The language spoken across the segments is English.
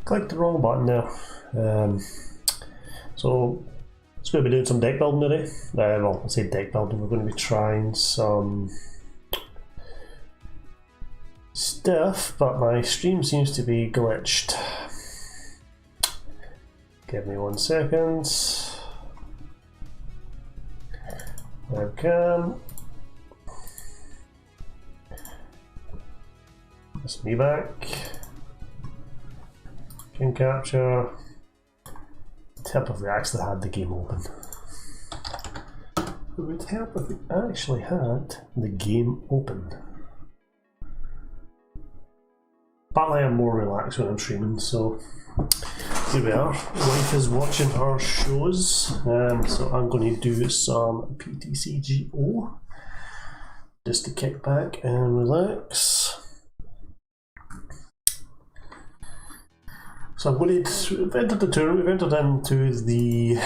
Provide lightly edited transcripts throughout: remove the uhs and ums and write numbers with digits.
Clicked the wrong button there. So it's going to be doing some deck building today. Well, I say deck building, we're going to be trying some stuff, but my stream seems to be glitched. Give me 1 second. Webcam. That's me back. Screen capture. Tip if we actually had the game open. It would help if we actually had the game open. Apparently I'm more relaxed when I'm streaming, so here we are. Wife is watching her shows, so I'm going to do some PTCGO just to kick back and relax. So I'm going to, we've entered the tournament, we've entered into the,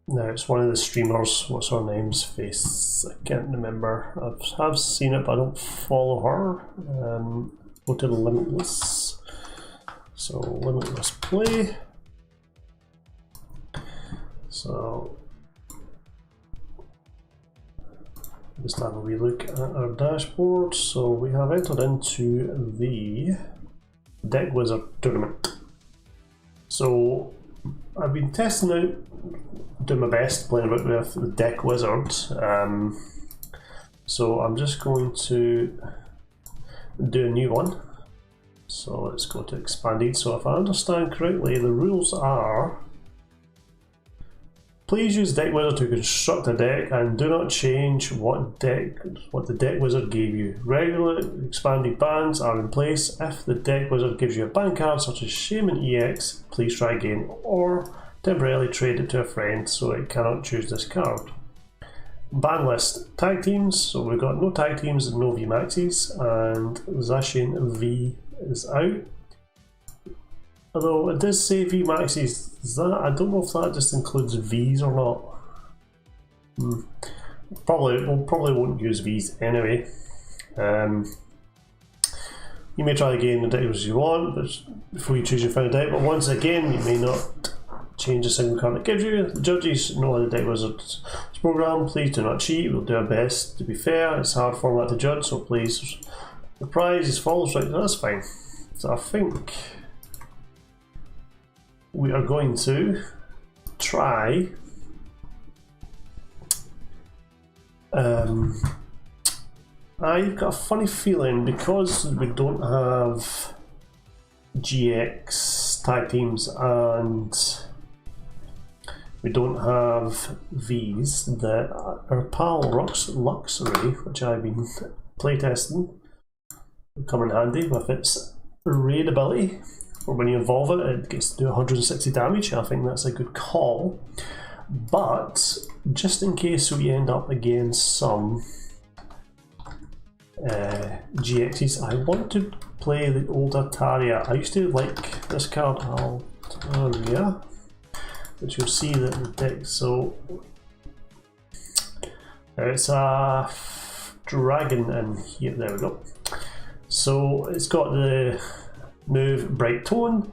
now it's one of the streamers, what's her name's face, I can't remember, I've seen it but I don't follow her. Go to Limitless, so Limitless play, so just have a wee look at our dashboard. So we have entered into the Deck Wizard tournament. So I've been testing out, doing my best playing about with the Deck Wizard. So I'm just going to do a new one. So let's go to expanded. So if I understand correctly, the rules are: please use Deck Wizard to construct a deck and do not change what the Deck Wizard gave you. Regular expanded bans are in place. If the Deck Wizard gives you a ban card such as Shaman EX, please try again or temporarily trade it to a friend so it cannot choose this card. Ban list: tag teams, so we've got no tag teams and no VMAXs, and Zacian V is out. Although it does say VMAXs, is that, I don't know if that just includes Vs or not. Probably won't use Vs anyway. You may try again the deck as you want, but before you choose your final deck. But once again, you may not change a single card it gives you. The judges know how the Deck Wizard's program. Please do not cheat. We'll do our best to be fair. It's hard format to judge, so please. The prize is follows, right? That's fine. So I think we are going to try I've got a funny feeling because we don't have GX tag teams and we don't have Vs, that our pal Luxury, which I've been playtesting, will come in handy with its raid ability. Or when you involve it, it gets to do 160 damage. I think that's a good call. But just in case we end up against some GXs, I want to play the old Altaria. I used to like this card, Altaria, which you'll see that the deck. So it's a dragon in here. There we go. So it's got the move Bright Tone.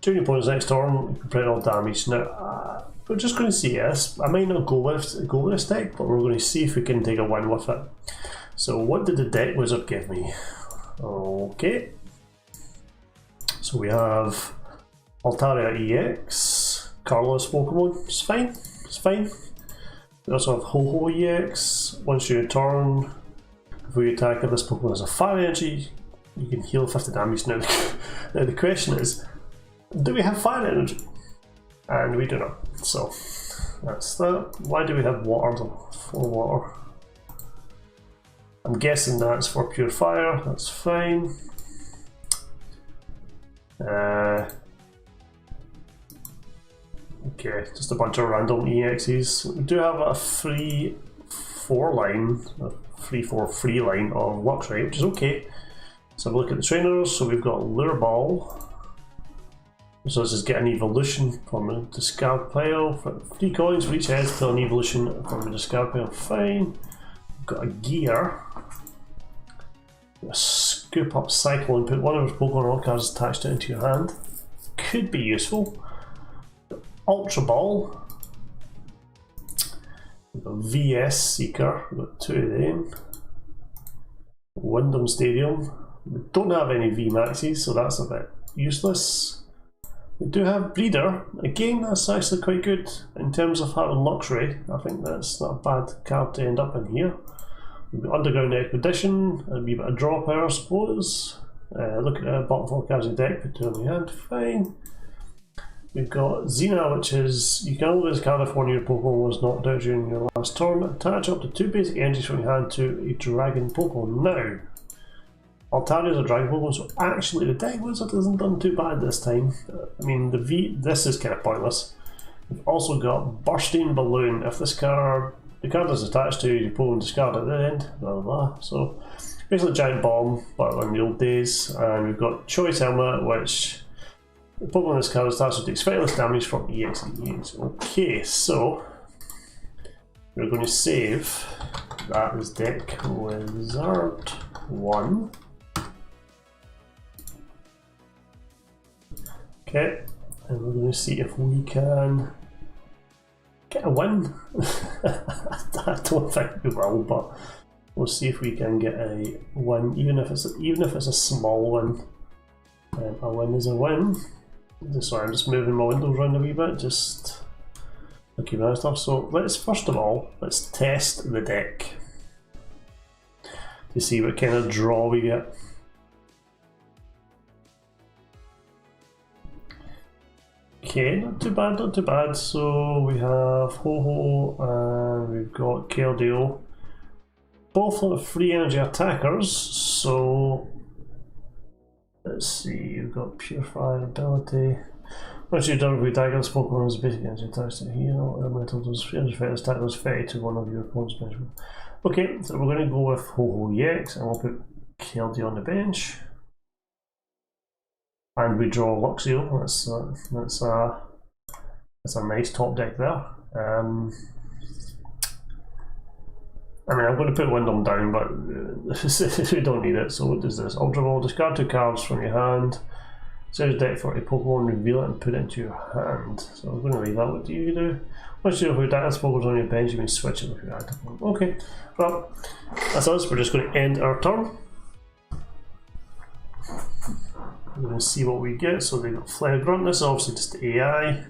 During your opponent's next turn, you can prevent all damage. Now, we're just going to see this. I might not go with this deck, but we're going to see if we can take a win with it. So, what did the Deck Wizard give me? Okay. So we have Altaria EX, Carlos Pokemon. It's fine. It's fine. We also have Ho-Ho EX. Once you turn, before you attack, if this Pokemon has a fire energy, you can heal 50 damage. Now the question is, do we have fire energy? And we do not. So that's that. Why do we have water? For water. I'm guessing that's for pure fire. That's fine. Okay, just a bunch of random EXs. We do have a free 4 line, a free line of Luxray, which is okay. Let's have a look at the trainers. So we've got Lure Ball. So this is get an evolution from a discard pile. For 3 coins for each head, fill an evolution from a discard pile. Fine. We've got a gear. A scoop up cycle and put one of our Pokemon Rock cards attached to it into your hand. could be useful. Ultra Ball. We've got VS Seeker, we've got 2 of them. Wyndham Stadium. We don't have any VMAXs, so that's a bit useless. We do have Breeder. Again, that's actually quite good in terms of having luxury. I think that's not a bad card to end up in here. We've got Underground Expedition, a wee bit of draw power, I suppose. Look at the bottom 4 cards of the deck, put 2 on your hand, fine. We've got Xena, which is, you can always card if one of your Pokemon was knocked out during your last turn. Attach up to 2 basic energies from your hand to a Dragon Pokemon. Now, Altaria is a Dragon Pokemon, so actually the Deck Wizard isn't done too bad this time. I mean, this is kind of pointless. We've also got Bursting Balloon. If this card, the card is attached to your Pokemon, discard at the end, blah blah blah. So, basically Giant Bomb, but in the old days. And we've got Choice Helmet, which the Pokemon in this card is attached to takes less damage from EX and EX. Okay, so we're going to save. That is Deck Wizard 1. Okay, and we're going to see if we can get a win. I don't think we will, but we'll see if we can get a win, even if it's a small win. A win is a win. So I'm just moving my windows around a wee bit, just looking at stuff. So let's first of all test the deck to see what kind of draw we get. Okay, not too bad, not too bad. So we have Ho-Oh and we've got Keldeo. Both are free energy attackers, so let's see, you've got Purify ability. Once you're done with Dagon's Pokemon is basic energy attached to heal, elemental does 300 attack does 30 to one of your opponent's bench. Okay, so we're going to go with Ho-Oh EX and we'll put Keldeo on the bench. And we draw Luxio. That's a nice top deck there. I mean, I'm going to put Wyndham down, but we don't need it. So what does this? Ultra Ball, discard 2 cards from your hand. Search deck for a Pokemon, reveal it and put it into your hand. So I'm going to leave that. What do you do? Once you know if your Pokemon's on your bench, you can switch it with your active one. Okay, well, that's us. We're just going to end our turn. We're going to see what we get. So they've got Flare Grunt. This is obviously just AI.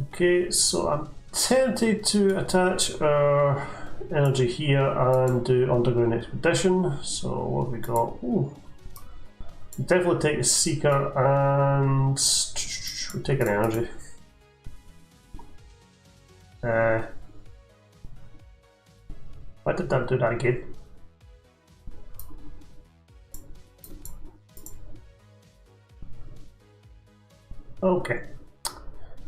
Okay, so I'm tempted to attach our energy here and do Underground Expedition. So what have we got? Ooh. Definitely take a Seeker and we'll take an energy. Why did that do that again? Okay,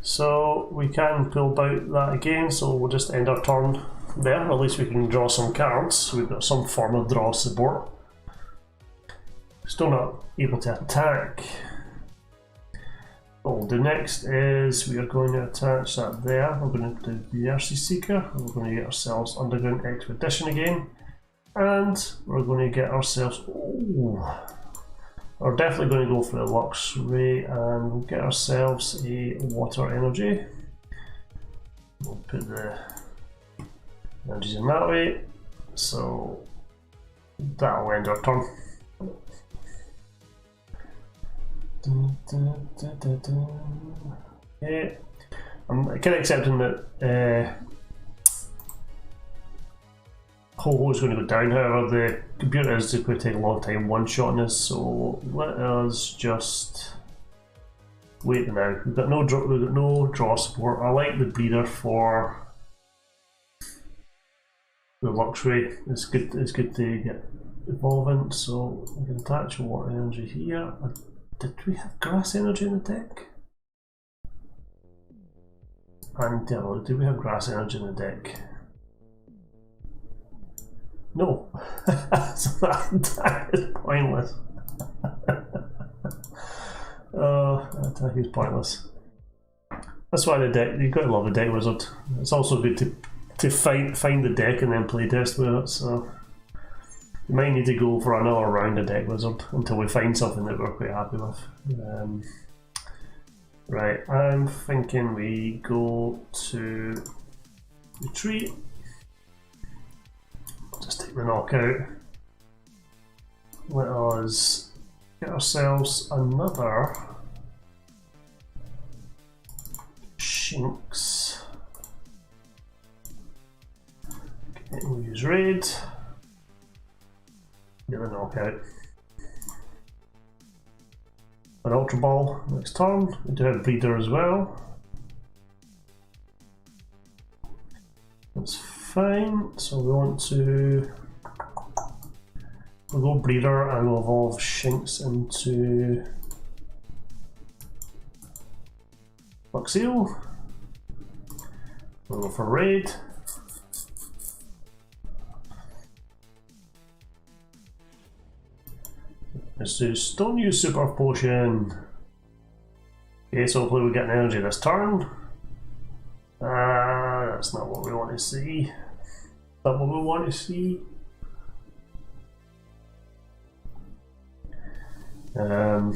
so we can pull out that again, so we'll just end our turn there. At least we can draw some cards. We've got some form of draw support. Still not able to attack. What we'll do next is we are going to attach that there. We're going to do Mercy Seeker. We're going to get ourselves Underground Expedition again. And we're going to get ourselves... Ooh, we're definitely going to go for the Luxray and we'll get ourselves a Water Energy. We'll put the energies in that way. So that'll end our turn. Okay. I'm kind of accepting that Ho-Oh is going to go down, however the computer is just going to take a long time one-shotting this, so let us just wait now. We've got no draw support. I like the Breeder for the Luxray. It's good to get evolving, so we can attach Water Energy here. Did we have Grass Energy in the deck? And do we have Grass Energy in the deck? No. So that is pointless. Attack is pointless. That's why the deck, you've got to love the Deck Wizard. It's also good to find the deck and then play test with it, so We might need to go for another round of Deck Wizard until we find something that we're quite happy with. Right, I'm thinking we go to retreat. Just take the knockout. Let us get ourselves another Shinx. Okay, we'll use raid. Get the knockout. An Ultra Ball next turn. We do have Breeder as well. That's fine. So we want to. We'll go Breeder and we'll evolve Shinx into Luxio. We'll go for raid. Let's just don't use Super Potion. Okay, so hopefully we get an energy this turn. That's not what we want to see. Not what we want to see. Ooh.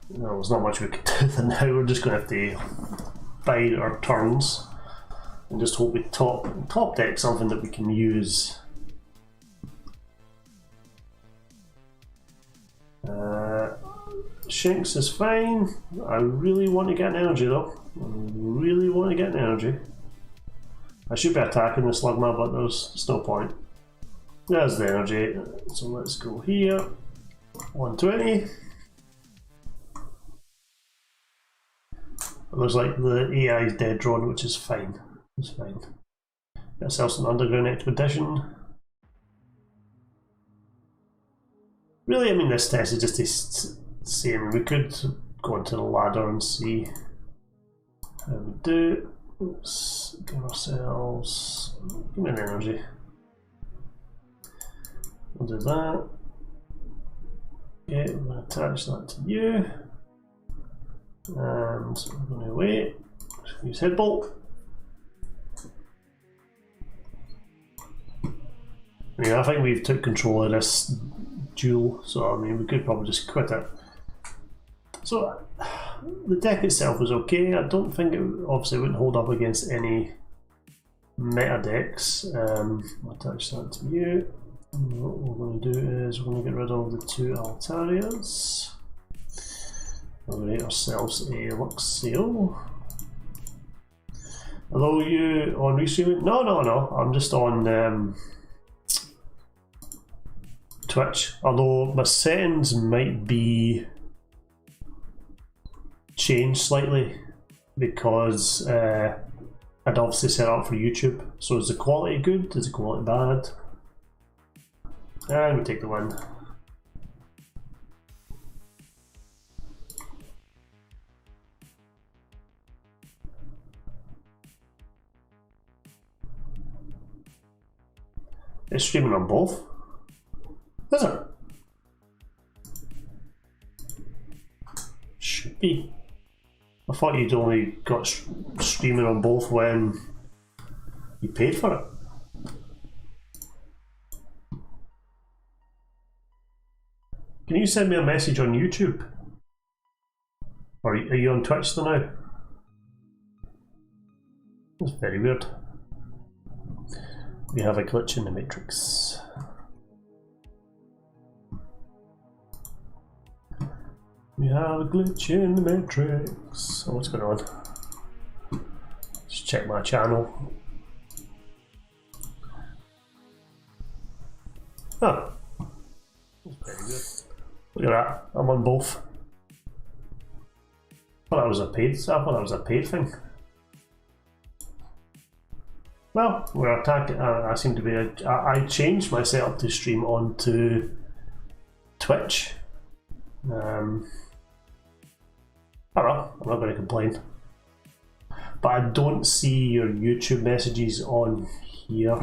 No, there's not much we can do then now. We're just going to have to bide our turns and just hope we top deck something that we can use. Shinx is fine. I really want to get an energy though. I really want to get an energy. I should be attacking the Slugma, but there's no point. There's the energy. So let's go here. 120. It looks like the AI is dead drawn, which is fine. It's fine. Get ourselves an Underground Expedition. Really, I mean, this test is just to see. I mean, we could go into the ladder and see how we do. Let's give ourselves. Give me an energy. We'll do that. Okay, we're going to attach that to you. And we're going to wait. Use Headbolt. I mean, I think we've took control of this duel, so I mean, we could probably just quit it. So the deck itself was okay. I don't think it obviously wouldn't hold up against any meta decks. I'll attach that to you. And what we're going to do is we're going to get rid of the 2 Altarias. We're going to get ourselves a Luxio. Hello, you on restreaming? No, I'm just on Twitch. Although my settings might be changed slightly because I'd obviously set up for YouTube. So is the quality good? Is the quality bad? And we take the win. It's streaming on both. Is it? Should be. I thought you'd only got streaming on both when you paid for it. Can you send me a message on YouTube? Or are you on Twitch still now? That's very weird. We have a glitch in the matrix. We have a glitch in the matrix. So what's going on? Just check my channel. Oh, that's very good. Look at that. I'm on both. I thought that was a paid thing. Well, we're attacking. I seem to be. I changed my setup to stream onto Twitch. I don't know. I'm not going to complain. But I don't see your YouTube messages on here.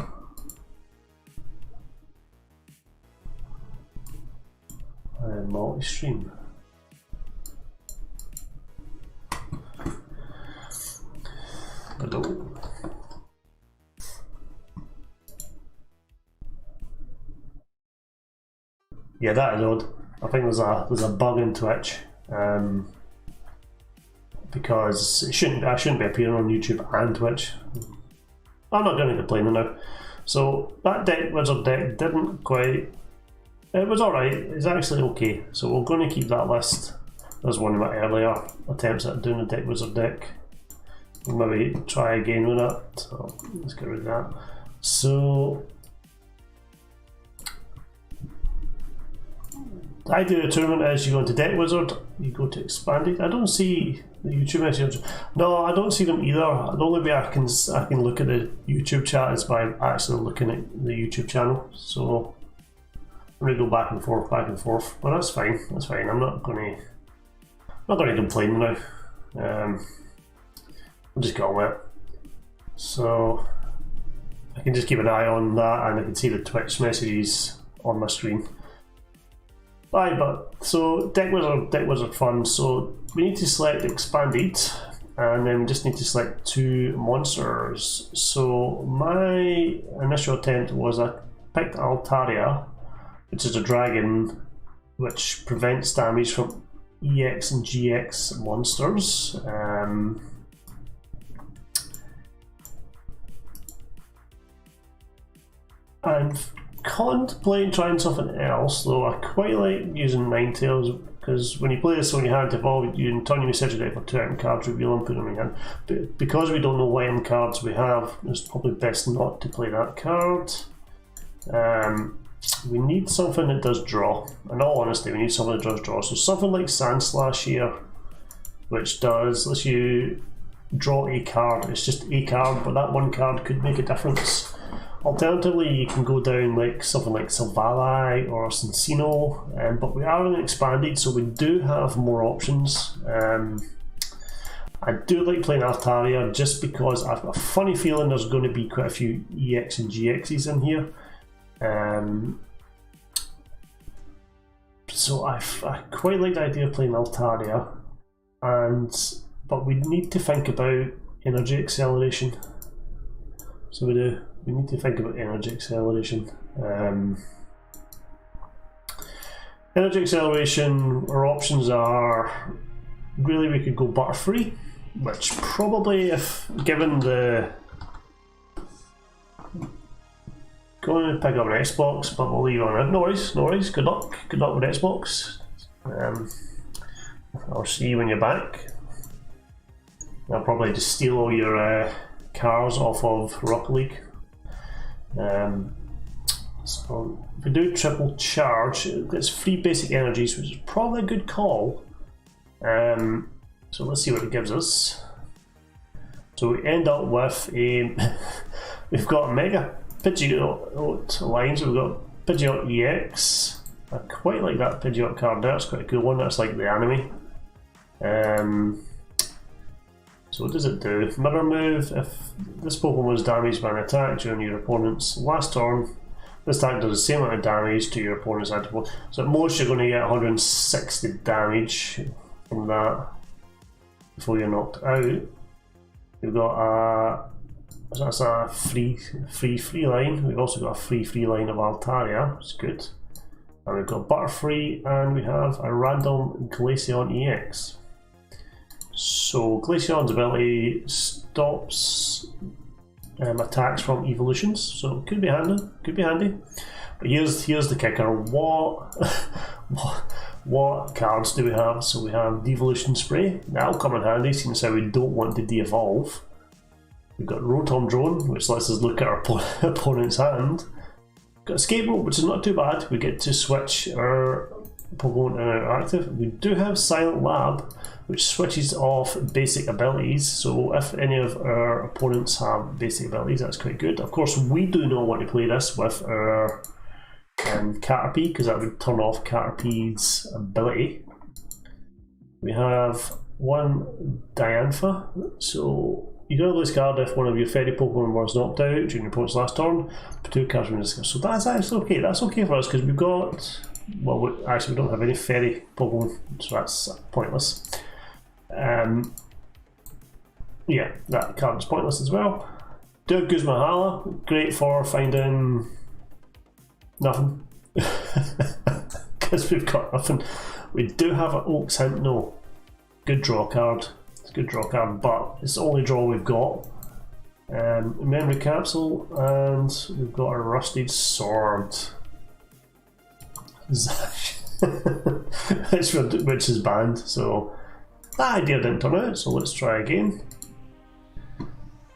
Multi-stream. Hello. Yeah, that is odd. I think there's a bug in Twitch. Because I shouldn't be appearing on YouTube and Twitch. I'm not going to complain now. So that deck wizard deck didn't quite. It was alright. It's actually okay. So we're going to keep that list as one of my earlier attempts at doing a deck wizard deck. We'll maybe try again with that. So let's get rid of that. So the idea of the tournament is you go into Deck Wizard, you go to Expanded. I don't see the YouTube messages. No, I don't see them either. The only way I can look at the YouTube chat is by actually looking at the YouTube channel. So I'm gonna go back and forth, but that's fine. That's fine. I'm not gonna complain now. I'll just get on with it. So I can just keep an eye on that, and I can see the Twitch messages on my screen. Right, but so deck wizard fun. So we need to select Expanded, and then we just need to select 2 monsters. So my initial attempt was I picked Altaria, which is a dragon which prevents damage from EX and GX monsters. And contemplating trying something else, though I quite like using Ninetales, because when you play this on your hand to evolve, you can turn your message deck for 2 item cards, reveal them, put them in your hand. But because we don't know what item cards we have, it's probably best not to play that card. We need something that does draw. In all honesty, we need something that does draw. So something like Sandslash here, which lets you draw a card. It's just a card, but that one card could make a difference. Alternatively, you can go down like something like Silvally or Cincino, but we are in Expanded, so we do have more options. I do like playing Altaria just because I've got a funny feeling there's going to be quite a few EX and GXs in here. So I quite like the idea of playing Altaria, but we need to think about energy acceleration. So we do. We need to think about energy acceleration. Energy acceleration, our options are really we could go Butterfree, which probably, if given the. Going to pick up an Xbox, but we'll leave on it. No worries, no worries. Good luck with Xbox. I'll see you when you're back. I'll probably just steal all your cars off of Rocket League. So if we do triple charge, it's 3 basic energies, which is probably a good call. So let's see what it gives us. So we end up with a we've got a Mega Pidgeot lines. We've got Pidgeot EX. I quite like that Pidgeot card there. It's quite a cool one. That's like the anime. So what does it do? Mirror move. If this Pokemon was damaged by an attack during your opponent's last turn, this attack does the same amount of damage to your opponent's antipode. So at most you're going to get 160 damage from that before you're knocked out. We've got a so that's a free line. We've also got a free line of Altaria, which is good. And we've got Butterfree, and we have a random Glaceon EX. So Glaceon's ability stops attacks from evolutions, so could be handy. But here's the kicker: what cards do we have? So we have Devolution Spray. That'll come in handy since we don't want to de-evolve. We've got Rotom Drone, which lets us look at our opponent's hand. We've got Escape Rope, which is not too bad. We get to switch our Pokemon in and out active. We do have Silent Lab, which switches off basic abilities. So if any of our opponents have basic abilities, that's quite good. Of course, we do not want to play this with our Caterpie, because that would turn off Caterpie's ability. We have one Diantha. So you can lose card if one of your fairy Pokemon was knocked out during your opponent's last turn. Put 2 cards from discard. So that's actually okay. That's okay for us because we've got. Well, we don't have any fairy Pokemon, so that's pointless. Yeah, that card is pointless as well. Do have Guzma, great for finding nothing. because we've got nothing. We do have an Oak's Hint, no. Good draw card. It's a good draw card, but it's the only draw we've got. Memory capsule, and we've got a rusted sword. which is banned, so that idea didn't turn out, so let's try again.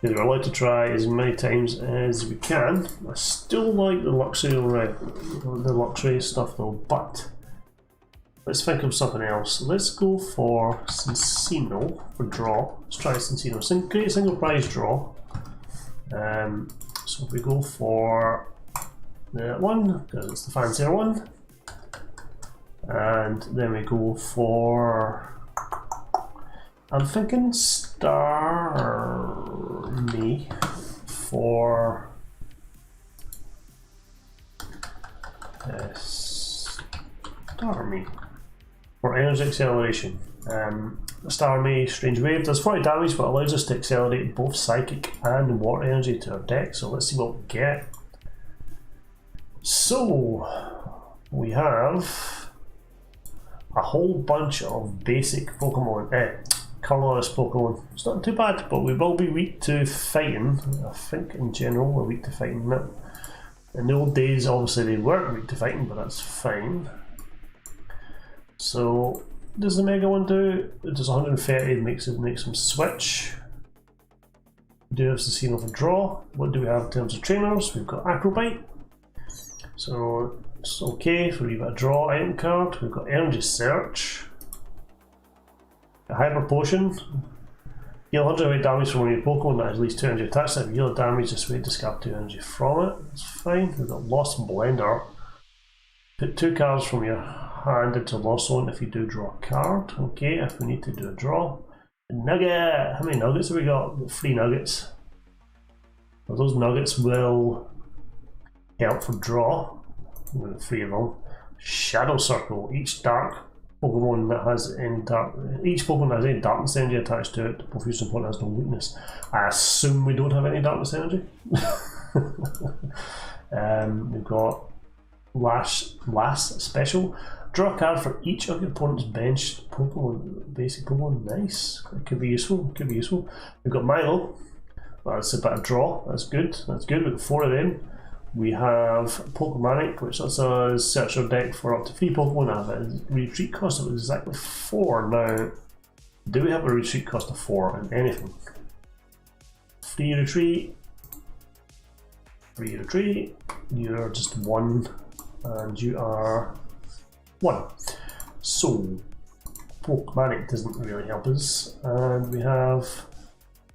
We're allowed to try as many times as we can. I still like the luxury stuff though, but let's think of something else. Let's go for Cincino for draw. Let's try Cincino. Great single prize draw. So if we go for that one, because it's the fancier one, and then we go for, I'm thinking Starmie for Starmie for energy acceleration. Starmie Strange Wave does 40 damage but allows us to accelerate both psychic and water energy to our deck, so let's see what we get. So we have a whole bunch of basic Pokemon, colorless Pokemon. It's not too bad, but we will be weak to fighting. I think in general we're weak to fighting now. In the old days obviously they weren't weak to fighting, but that's fine. So does the Mega one do? It does 130, makes them switch. We do have Cincino for draw. What do we have in terms of trainers? We've got Acrobite. So it's okay for a bit of draw item card. We've got Energy Search. A Hyper Potion. Heal 100 damage from one of your Pokemon that has at least 2 energy attached. If you heal damage this way, discard 2 energy from it. That's fine. We've got Lost Blender. Put 2 cards from your hand into Lost Zone if you do draw a card. Okay, if we need to do a draw. Nugget! How many nuggets have we got? 3 nuggets. Well, those nuggets will help for draw. We've got 3 of them. Shadow Circle. Each Pokemon that has any darkness energy attached to it, both use and opponent has no weakness. I assume we don't have any darkness energy. We've got last special. Draw a card for each of your opponent's benched Pokemon, basic Pokemon. Nice. That could be useful. Could be useful. We've got Milo. That's a bit of draw. That's good. That's good. We've got 4 of them. We have Pokemanic, which lets us search our deck for up to 3 Pokemon. I have a retreat cost of exactly 4. Now, do we have a retreat cost of 4 in anything? Free retreat. Free retreat. You're just 1, and you are 1. So, Pokemanic doesn't really help us. And we have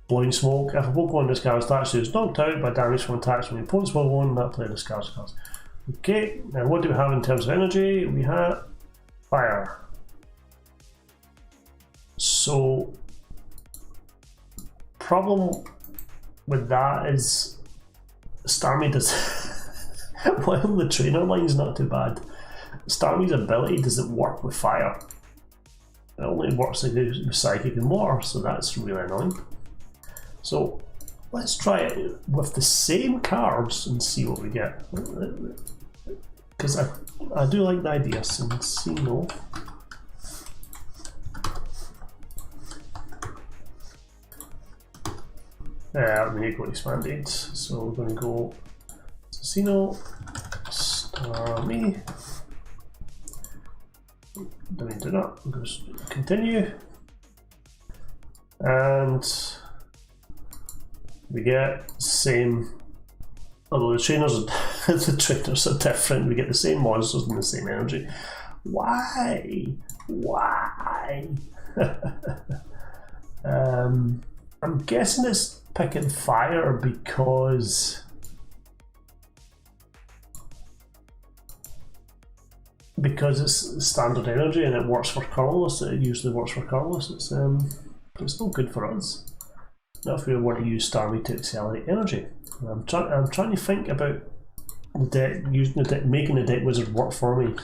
Blowing Smoke. If a Pokemon discards attached to is knocked out by damage from attacks from the opponent's Pokemon, that player discards cards. Okay, now what do we have in terms of energy? We have Fire. So, problem with that is Starmie does while the trainer line's not too bad, Starmie's ability doesn't work with fire. It only works with psychic and water, so that's really annoying. So let's try it with the same cards and see what we get. Because I do like the idea. Cincino. We need to go expanded. So we're going to go Cincino, Starmie. Don't need to do that. We'll go continue. And we get same, although the trainers are different, we get the same monsters and the same energy. Why? Why? I'm guessing it's picking fire because it's standard energy and it works for colorless. It usually works for colorless. It's not good for us. Not if we want to use Starmie to accelerate energy. I'm trying to think about the deck, using the deck, making the deck wizard work for me.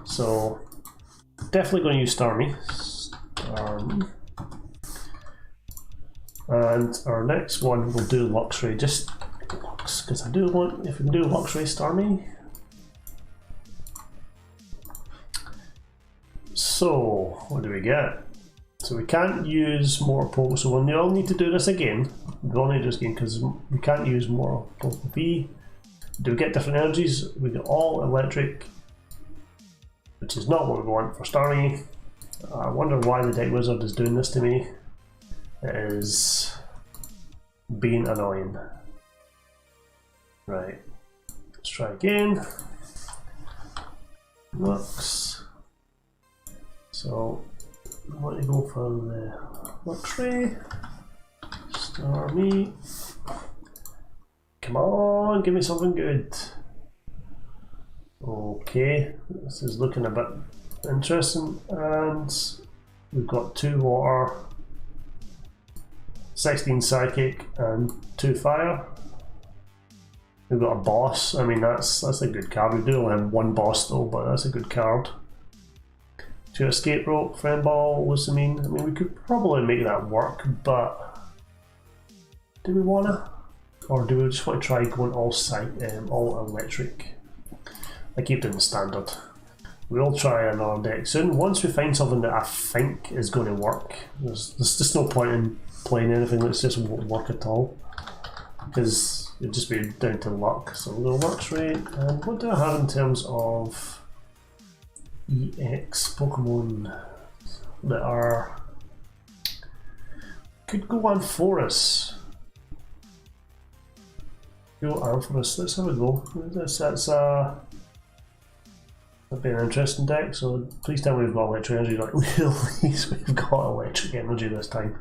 So definitely going to use Starmie. And our next one will do Luxray, just because I do want, if we can do Luxray Starmie. So, what do we get? So we can't use more Pokemon, so we'll all need to do this again. We'll need to do this again because we can't use more Pokemon V. Do we get different energies? We get all electric, which is not what we want for Starmie. I wonder why the Deck Wizard is doing this to me. It is being annoying. Right, let's try again. Lux. So I want to go for the Luxray. Starmie. Come on, give me something good. Okay, this is looking a bit interesting, and we've got 2 water, 16 psychic, and 2 fire. We've got a boss. I mean, that's a good card. We do only have 1 boss though, but that's a good card. 2 escape rope, friend ball, Lucamine. I mean, we could probably make that work, but do we wanna, or do we just want to try going all electric? I keep doing the standard. We'll try another deck soon. Once we find something that I think is going to work, there's just no point in playing anything that just won't work at all, because it'd just be down to luck. So we'll go Luxray, and what do I have in terms of EX Pokemon that are... Could go Ampharos. Go Ampharos, let's have a go. That'd be an interesting deck, so please tell me we've got electric energy. Like, at least we've got electric energy this time.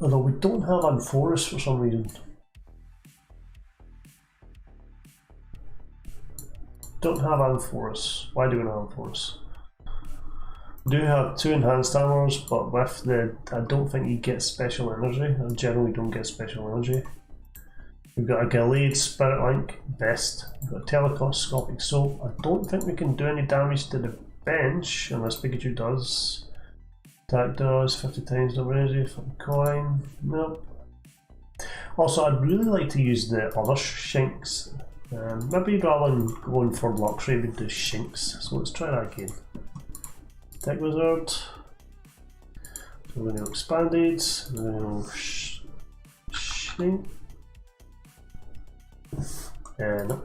Although we don't have Ampharos for some reason. Don't have Ampharos. Why do we not have Ampharos? We do have 2 enhanced hammers, but with the... I don't think you get special energy. I generally don't get special energy. We've got a Gallade, Spirit Link, Best. We've got Telekoscopic Soap. I don't think we can do any damage to the bench unless Pikachu does. Attack does, 50 times number energy, fucking coin. Nope. Also, I'd really like to use the other Shinx. Maybe rather than going for Luxray, we'd do Shinx. So let's try that again. Deck Wizard. So we're going to go Expanded. We're going to go Shinx. No.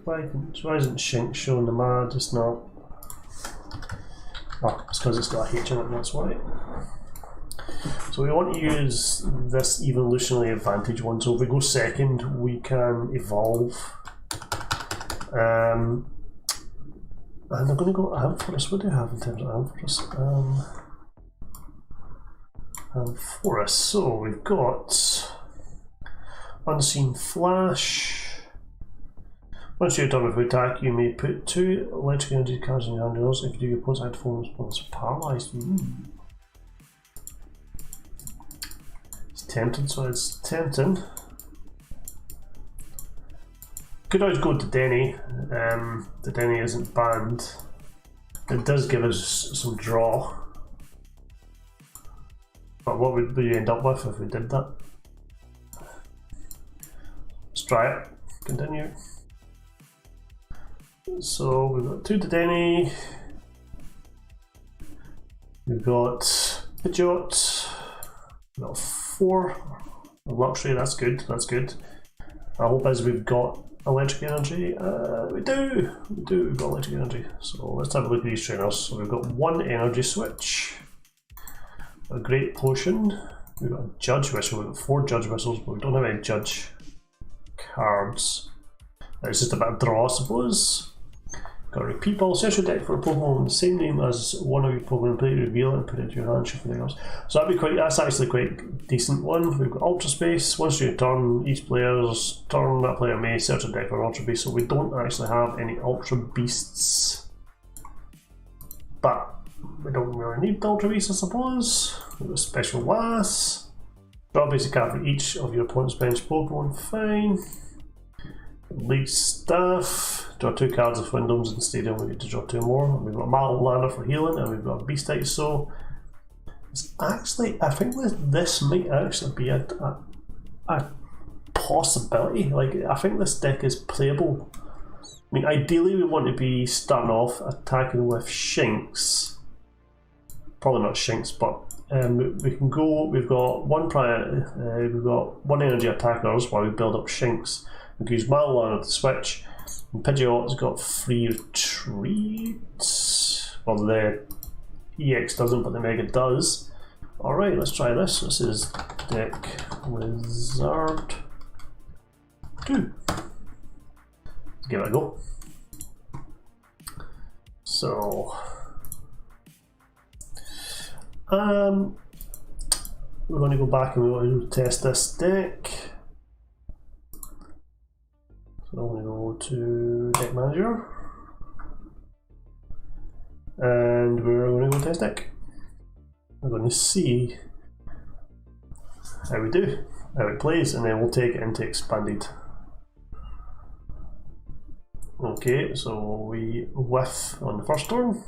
Why isn't Shinx showing the mana? Just not. Oh, it's because it's got a H in it, that's why. So we want to use this evolutionary advantage one. So if we go second, we can evolve. And I'm going to go Ampharos. What do I have in terms of Ampharos? Ampharos. So we've got Unseen Flash. Once you're done with attack, you may put 2 electric energy cards in your hand. If you do, your opponent's active form response paralyzed. It's tempting, so it's tempting. Could always go to Denny. The Denny isn't banned. It does give us some draw. But what would we end up with if we did that? Let's try it. Continue. So we've got 2 Dedenne, we've got Pidgeot, we've got 4 Luxray, that's good, that's good. I hope as we've got electric energy, we've got electric energy. So let's have a look at these trainers. So we've got 1 energy switch, a great potion, we've got a judge whistle, we've got 4 judge whistles, but we don't have any judge cards. It's just a bit of draw, I suppose. Got a repeat ball, search your deck for a Pokemon with the same name as one of your Pokemon, play, reveal it and put it into your hand, shoot for the else. So that's actually quite a decent one. We've got Ultra Space. Once you turn, each player's turn, that player may search a deck for Ultra Beast. So we don't actually have any Ultra Beasts. But we don't really need Ultra Beasts, I suppose. We've got Special Lass. Draw a basic card for each of your opponent's bench Pokemon, fine. Lead Staff. Draw 2 cards of Wyndham's in Stadium, we get to draw 2 more. We've got a Mallow Lander for healing, and we've got a Beastite. So it's actually, I think this might actually be a possibility. Like, I think this deck is playable. I mean, ideally we want to be starting off attacking with Shinx. Probably not Shinx, but we can go. We've got one we've got one energy attackers while we build up Shinx. We can use Malalana to switch. And Pidgeot's got free retreat. Well, the EX doesn't, but the Mega does. Alright, let's try this. This is Deck Wizard 2. Let's give it a go. So, we're going to go back and we're going to test this deck. So I'm going to go to Deck Manager. And we're going to go test deck. We're going to see how we do, how it plays, and then we'll take it into expanded. Okay, so we whiff on the first turn.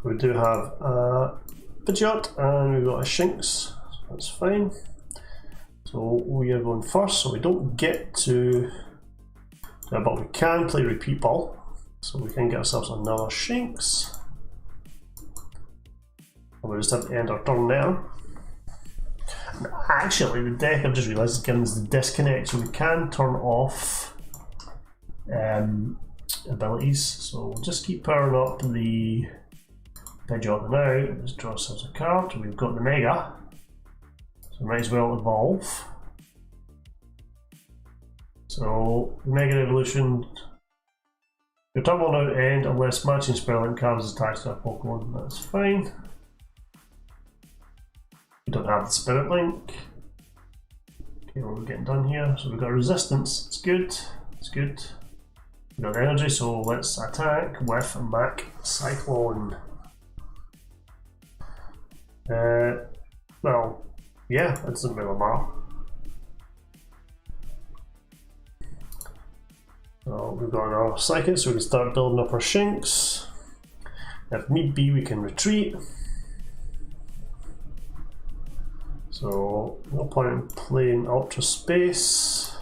We do have a Pidgeot and we've got a Shinx, so that's fine. So we are going first, so we don't get to, but we can play Repeat Ball, so we can get ourselves another Shinx. And we just have to end our turn there. And actually, the deck, I've just realised, is giving us the disconnect, so we can turn off abilities. So we'll just keep powering up the Pidgeot now. Let's draw ourselves a card. We've got the Mega, so we might as well evolve. So, Mega Evolution. Your turn will now end unless matching Spirit Link card is attached to a Pokemon. That's fine. We don't have the Spirit Link. Okay, what are we getting done here? So we've got resistance. It's good. It's good. We've got energy, so let's attack with Mac Cyclone. Well, yeah, it doesn't really matter. So we've got our Psychic, so we can start building up our Shinx. If need be, we can retreat. So no point in playing Ultra Space.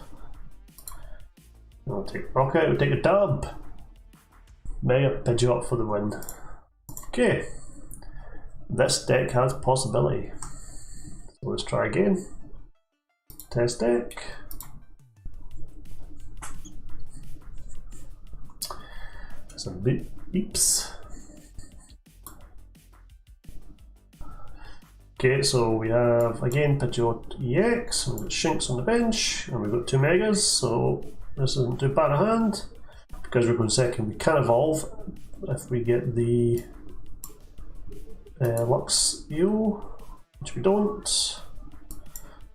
We'll take Rocket, we'll take a dub. Mega Pidgeot for the win. Okay. This deck has possibility. So let's try again. Test deck. Some beeps. Okay, so we have again Pidgeot EX, we've got Shinx on the bench, and we've got two Megas, so this isn't too bad a hand. Because we're going second, we can evolve if we get the Luxio, which we don't.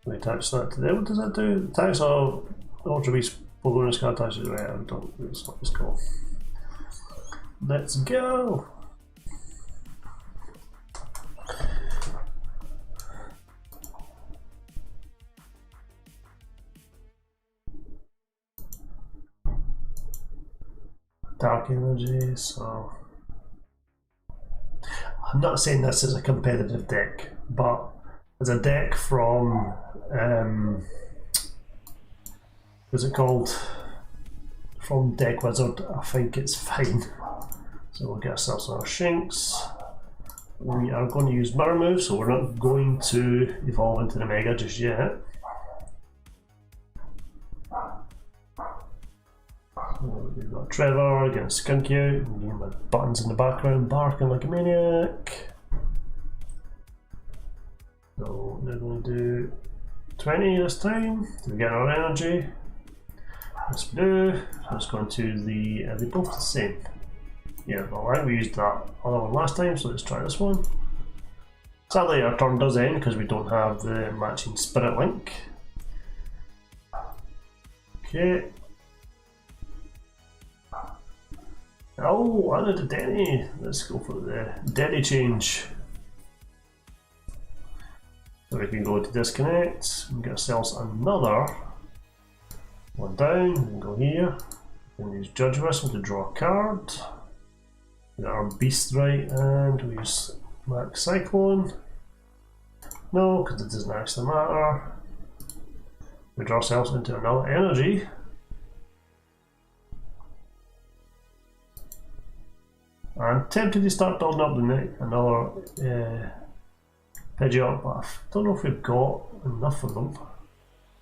We attach that to there. What does that do? Attach our Ultra Beast bonus card attaches. Right, we don't. Let's not just go. Let's go. Dark energy, so I'm not saying this is a competitive deck, but as a deck from what's it called? From Deck Wizard, I think it's fine. So we'll get ourselves our Shinx. We are going to use Mirror Move, so we're not going to evolve into the Mega just yet. We've got Trevor against Skunky out, and my buttons in the background barking like a maniac. So they're going to do 20 this time to get our energy. Yes, we do. So it's going to the. Are they both the same? Yeah, alright, we used that other one last time, so let's try this one. Sadly, our turn does end because we don't have the matching Spirit Link. Okay. Oh, I did a Denny. Let's go for the Denny change. So we can go to disconnect and get ourselves another one down. We can go here. We can use Judge Whistle to draw a card. We got our Beast right, and we use Max Cyclone. No, because it doesn't actually matter. We draw ourselves into another energy. I'm tempted to start building up the next another Pidgeot, but I don't know if we've got enough of them.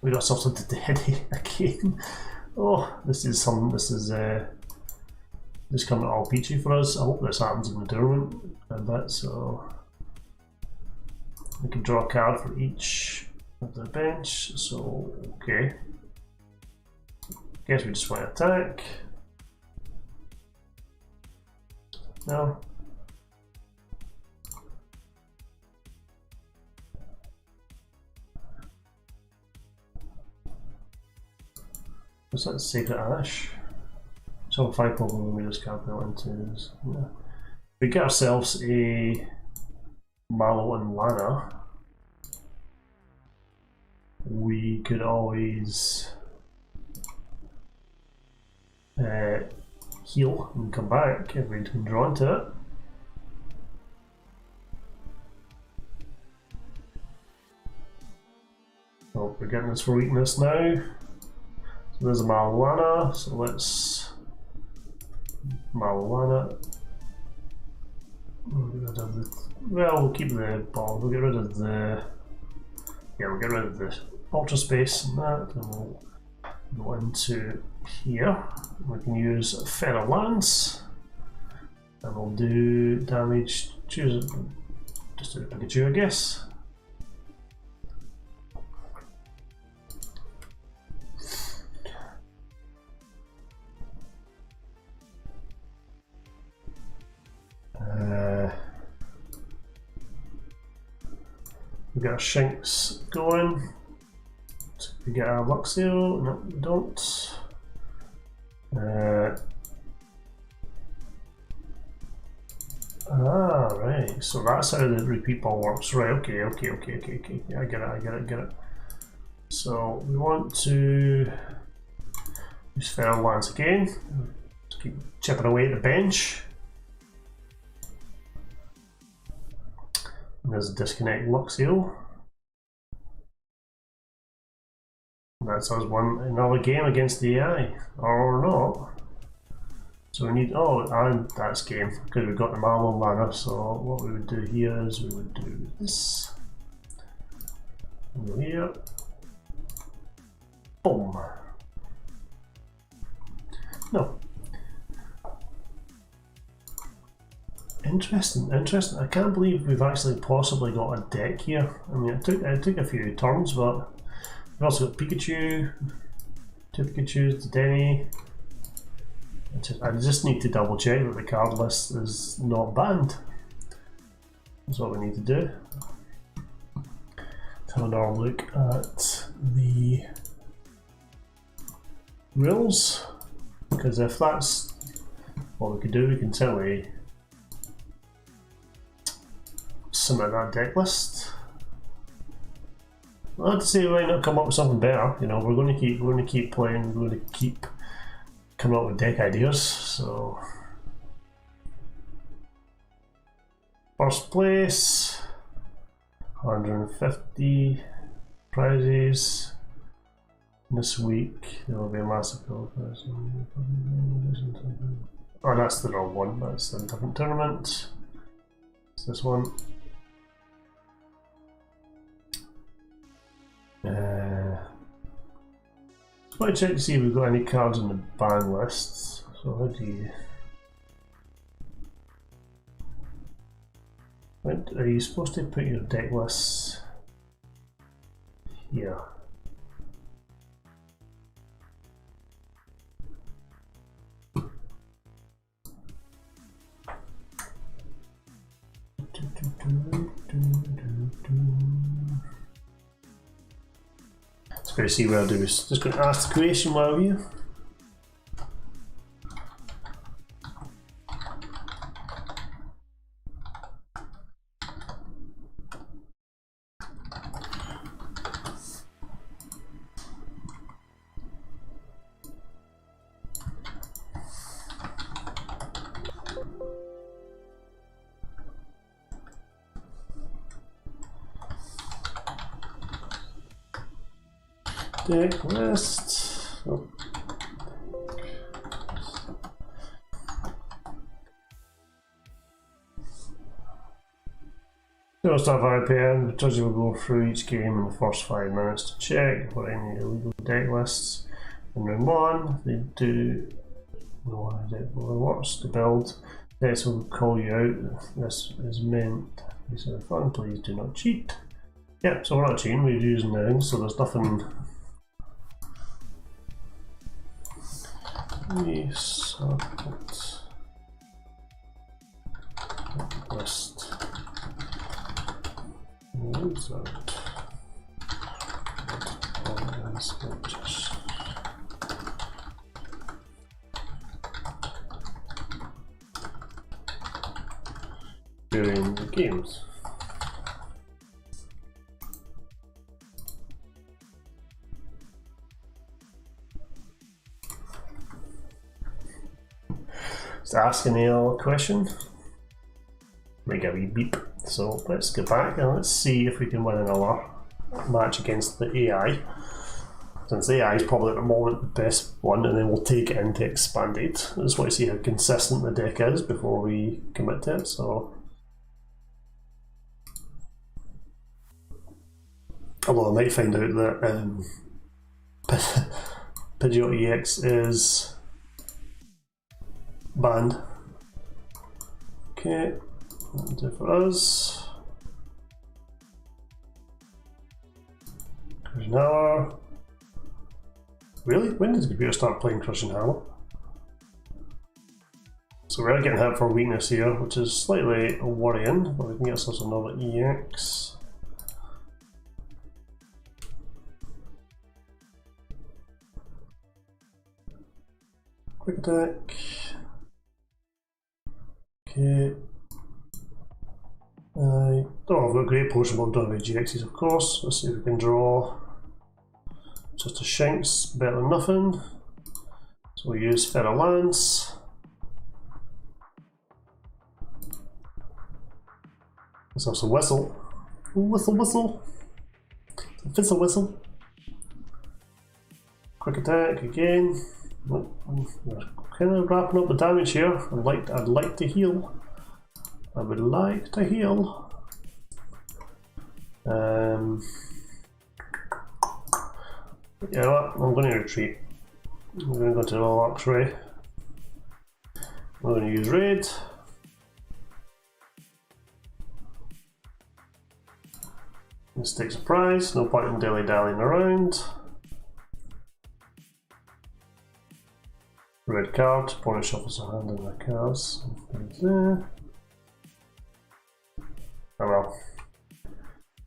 We got something to Dedede again. Oh, this is this coming all peachy for us. I hope this happens in the tournament a bit, so we can draw a card for each of the bench. So okay, guess we just want to attack. No. What's that? Sacred Ash? So 5 Pokemon we just can't build into this. Yeah. We get ourselves a Mallow and Lana. We could always heal and come back if we can draw into it. Oh, we're getting this for weakness now. So there's a Malana, so let's Malana. We'll get rid of the, well, we'll keep the ball. We'll get rid of the, yeah, we'll get rid of the Ultra Space and that, and we'll go into here. We can use Feather Lance, and we'll do damage. Choose just do a Pikachu, I guess. We got our Shinx going. So we get our Luxio. No, we don't. Right. So that's how the repeat ball works. Right. Okay. Yeah, I get it. So we want to use Feral Lance again. Just keep chipping away at the bench. And there's a disconnect Luxio. That's us won another game against the AI, or not. So we need, oh, and that's game, because we've got the Mallow Lana, so what we would do here is we would do this. Over here. Boom. No. Interesting. I can't believe we've actually possibly got a deck here. I mean, it took a few turns, but we've also got Pikachu, 2 Pikachus, Dedenne. I just need to double check that the card list is not banned. That's what we need to do. Let's have another look at the rules, because if that's what we could do, we can certainly submit that deck list. I'd have to say we might not come up with something better. You know, we're going to keep playing. We're going to keep coming up with deck ideas. So first place, 150 prizes. This week there will be a massive gold prize. Oh, that's the wrong one. That's a different tournament. It's this one. Just want to check to see if we've got any cards on the ban lists. So how do you... Are you supposed to put your deck lists here? Let's go see what I'll do. Just going to ask the creation while you. Deck list. Oh. It'll start 5 PM. Judge will go through each game in the first 5 minutes to check for any illegal deck lists. In round 1, they do know how deck works to build. Decks will call you out. This is meant to be sort of fun. Please do not cheat. Yeah, so we're not cheating, we're using the so there's nothing. Resubmit list. Wizard. During the games. Just asking a question. Make a wee beep. So let's go back and let's see if we can win another match against the AI. Since the AI is probably at the moment the best one, and then we'll take it into Expanded. I just want to see how consistent the deck is before we commit to it. So, although I might find out that Pidgeot EX is banned. Okay, that'll do for us. There's an hour. Really? When did the computer start playing Crushing Hammer? So we're getting hit for weakness here, which is slightly worrying, but we can get ourselves another EX. Quick attack. Okay. Oh, I've got a great potion, but I'm done with GXs, of course. Let's see if we can draw. Just a Shanks, better than nothing. So we use Feather Lance. Let's have some whistle. Whistle, whistle. It's a whistle. Quick attack again. Nope. We're kind of wrapping up the damage here. I'd like to heal. I would like to heal. You know what? I'm going to retreat. I'm going to go to the Luxray. We're going to use Raid. Mistake surprise. No point in dilly-dallying around. Red card. Opponent shuffles a hand in their cards. There. Oh well.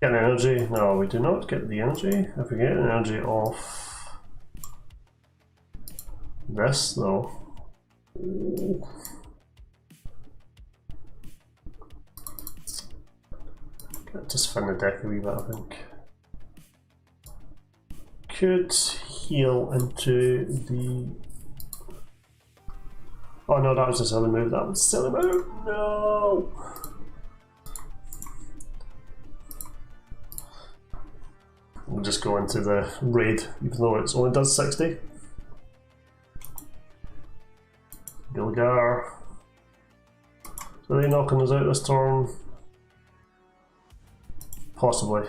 Get an energy. No, we do not get the energy. If we get an energy off this, though. Ooh. Just fin the deck a wee bit, I think. Could heal into the. Oh no, that was a silly move. That was a silly move. No. We'll just go into the raid, even though it only does 60. Gilgar. So are they knocking us out this turn? Possibly.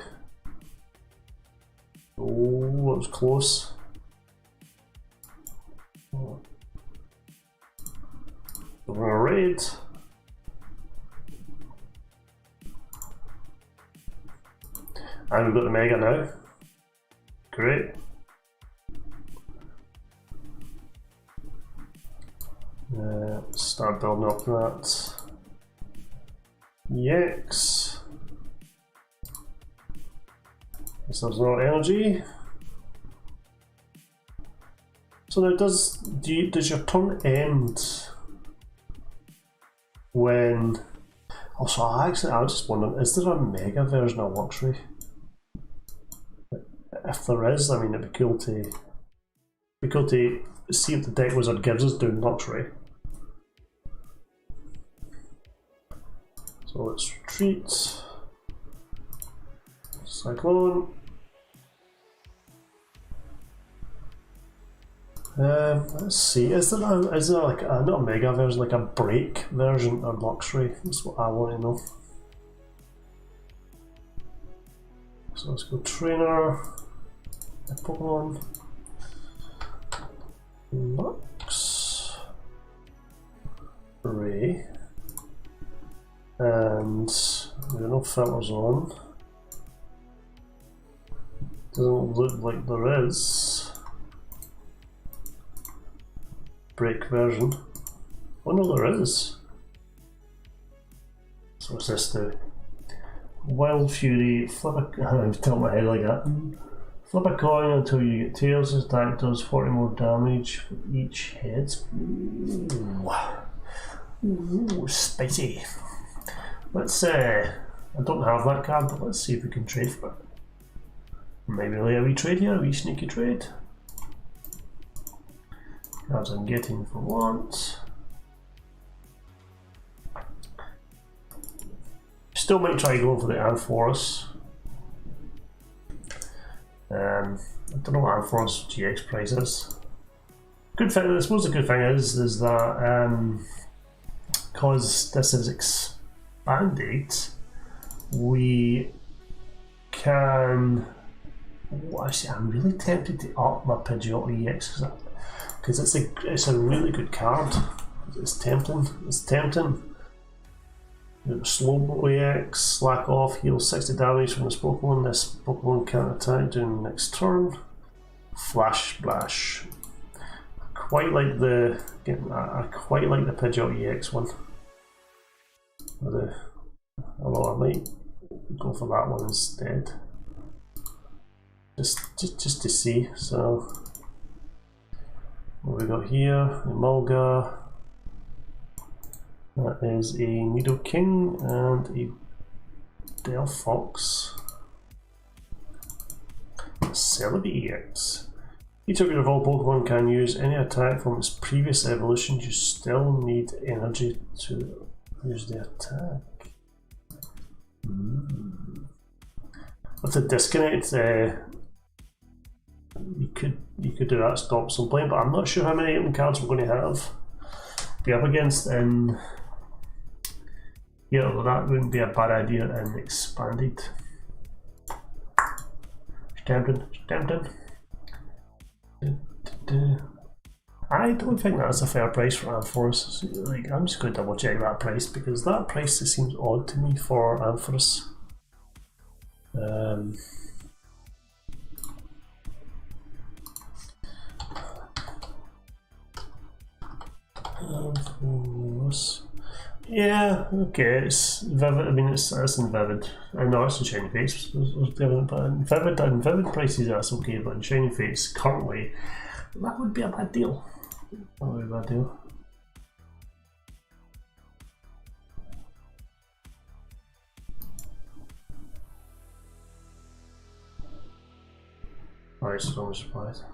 Oh, that was close. We're gonna raid. And we've got the Mega now. Great. Start building up that. EX. Guess there's no energy. So now does your turn end when? Also, I was just wondering, is there a Mega version of Luxray? If there is, I mean, it'd be cool to see if the Deck Wizard gives us doing Luxray. So let's retreat. Cyclone. Let's see, is there like a, not a mega version, like a break version or luxury? That's what I want to know. So let's go trainer, Pokemon, Lux, Ray, and there are no filters on. Doesn't look like there is. Break version. Oh no, there is. So what's this do? Wild Fury, flip a I'm tilting my head like that. Flip a coin until you get tails. This attack does 40 more damage for each head. Ooh, spicy. Let's I don't have that card, but let's see if we can trade for it. Maybe lay a wee trade here, a wee sneaky trade. Cards I'm getting for once. Still might try going for the Ampharos. I don't know what Ampharos GX price is. Good thing, I suppose the good thing is that because this is expanded, we can. Oh, actually, I'm really tempted to up my Pidgeotto EX because it's a really good card. It's tempting. It's tempting. Slowbro EX, slack off, heal 60 damage from this Pokemon. This Pokemon can't attack during the next turn. Flash Splash. I quite like the Pidgeotto EX one. Although I might go for that one instead. Just to see. So what we got here? Emolga. That is a Nidoking and a Delphox. Celebi EX. Each of your evolved Pokemon can use any attack from its previous evolution. You still need energy to use the attack. With the disconnect, you could do that, stop some playing, but I'm not sure how many item cards we're going to have be up against in. Yeah, well, that wouldn't be a bad idea in expanded. Tempting. I don't think that's a fair price for Ampharos. Like, I'm just going to double check that price because that price seems odd to me for Ampharos. Ampharos. Yeah, okay, it's Vivid. I mean, it's in Vivid. I know it's in Shiny Fates, but in Vivid prices that's okay, but in Shiny Fates currently, that would be a bad deal. That would be a bad deal. Alright, so I'm surprised.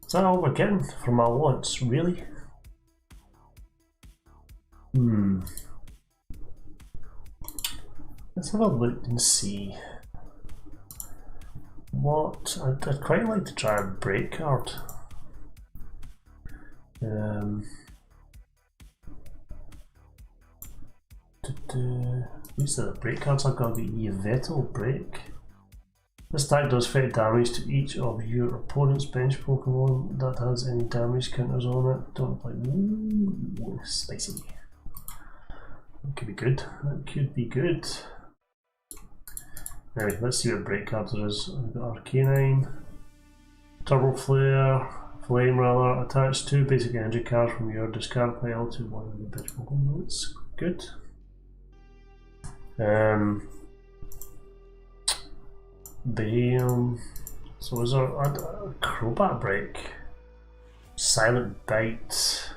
Is that all we're getting from our wants, really? Let's have a look and see. What I'd quite like to try a break card. These are the break cards. I've got the Yveltal break. This attack does 30 damage to each of your opponent's bench Pokemon that has any damage counters on it. Don't like, ooh, spicy. That could be good. That could be good. Anyway, let's see what break cards there is. We've got Arcanine, Turbo Flare, Flame Rather. Attach 2 basic energy cards from your discard pile to one of the bench Pokemon. That's good. Bam. So is there a Crobat break? Silent Bite.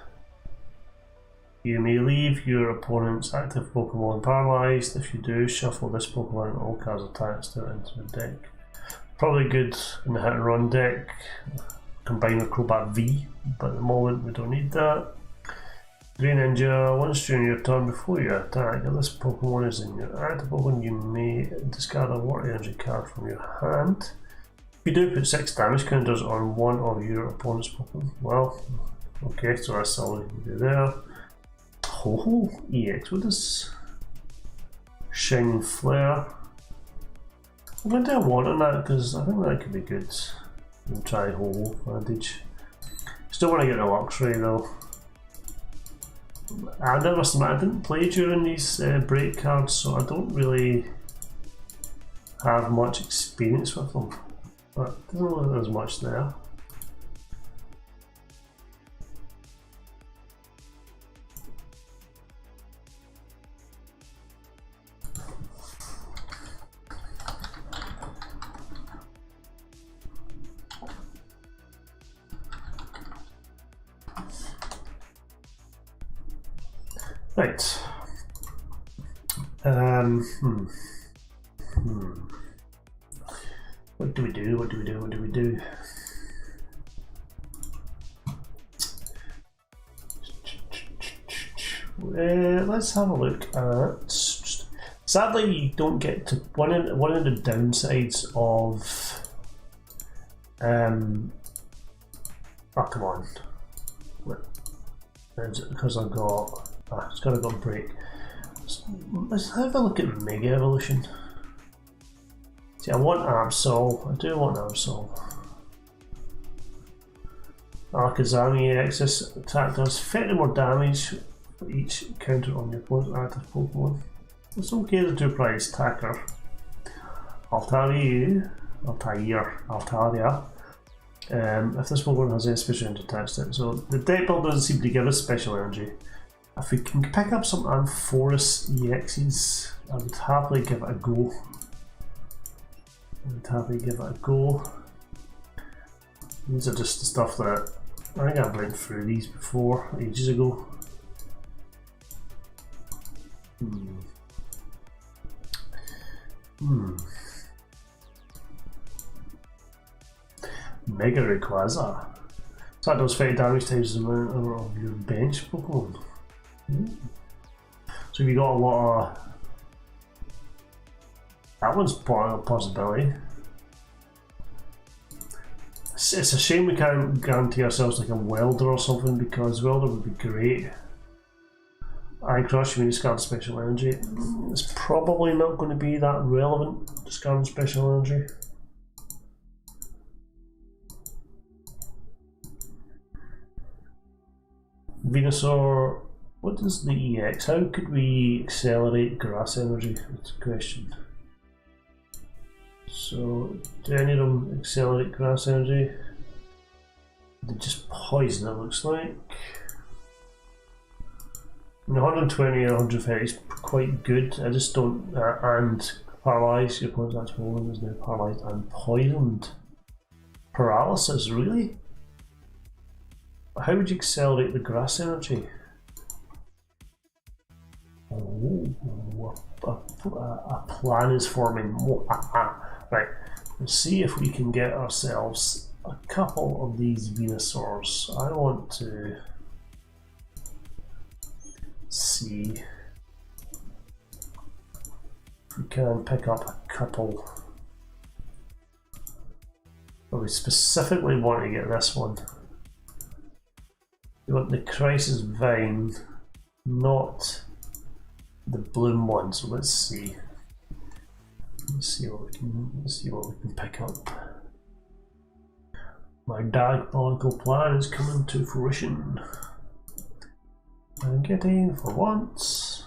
You may leave your opponent's active Pokemon paralysed. If you do, shuffle this Pokemon and all cards attached to it into the deck. Probably good in the hit and run deck, combined with Crobat V, but at the moment we don't need that. Greninja, once during your turn before you attack, if this Pokemon is in your active Pokemon, you may discard a Water Energy card from your hand. If you do, put 6 damage counters on one of your opponent's Pokemon. Well, okay, so that's all we can do there. Ho-Ho EX with this Shining Flare. I'm going to do a 1 on that because I think that could be good. We'll try Ho-Ho advantage. Still want to get the Luxray though. I didn't play during these break cards, so I don't really have much experience with them. But I don't know if there's much there. Right. What do we do? What do we do? What do we do? Let's have a look at. Sadly, you don't get to one of the downsides of. Oh, come on. Because I've got. It's got to go break. Let's have a look at Mega Evolution. See, I want Absol. I do want Absol. Alakazam EX attack does 30 more damage for each counter on your opponent's active Pokemon. It's okay to do price attacker. Altaria. If this Pokemon has any special energy attached to it. So the deck build doesn't seem to give us special energy. If we can pick up some Ampharos EXs, I would happily give it a go. These are just the stuff that I think I've went through these before ages ago. Mega Rayquaza. So that does 30 damage times the amount of your bench Pokemon. So you got a lot of. That one's part of a possibility. It's a shame we can't guarantee ourselves like a Welder or something, because Welder would be great. Eye Crush, you may discard special energy. It's probably not going to be that relevant, discarding special energy. Venusaur. What is the EX? How could we accelerate grass energy? That's a question. So, do any of them accelerate grass energy? They just poison, it looks like. And 120 and 130 is quite good. I just don't. And paralyze, your opponent's actual one is now paralyzed and poisoned. Paralysis, really? How would you accelerate the grass energy? Oh, a plan is forming. Right, let's see if we can get ourselves a couple of these Venusaurs. I want to see if we can pick up a couple. But we specifically want to get this one. We want the Crisis Vine, not the Bloom one. So let's see. Let's see what we can pick up. My diabolical plan is coming to fruition. I'm getting for once.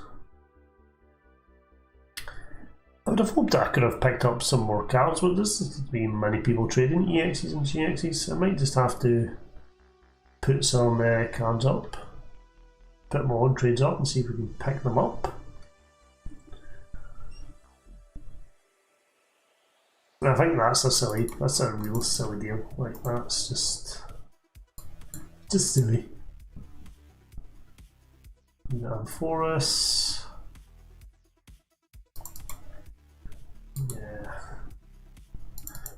I would have hoped I could have picked up some more cards with this. There's been many people trading EXs and GXs. I might just have to put some cards up, put my own trades up and see if we can pick them up. I think that's a real silly deal. Like, that's just silly. Amphoras. Yeah.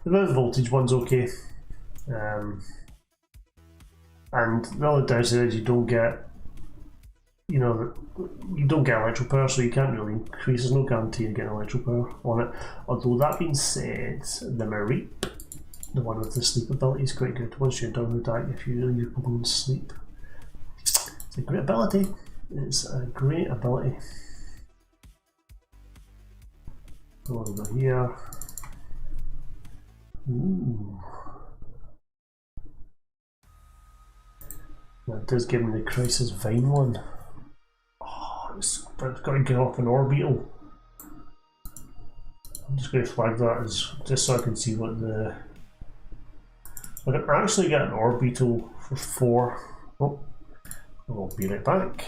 The low voltage one's okay. And the other downside is you don't get, you don't get electro power, so you can't really increase. There's no guarantee of getting electro power on it. Although that being said, the Mareep, the one with the sleep ability, is quite good. Once you're done with that, if you really use people in sleep, it's a great ability. It's a great ability. Go over here. Ooh. That does give me the Crisis Vine one. Oh, it's got to get off an orbital. I'm just going to flag that as just so I can see what the. I can actually get an orbital for 4. Oh, I'll be right back.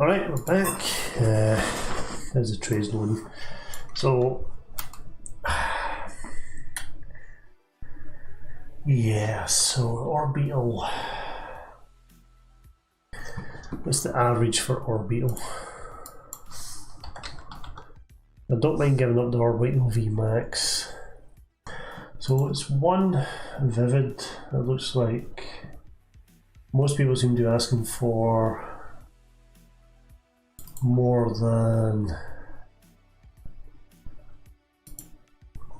Alright, we're back. There's the trades loading. So, yeah, so Orbital. What's the average for Orbital? I don't mind giving up the Orbital VMAX. So it's one Vivid. It looks like most people seem to be asking for more than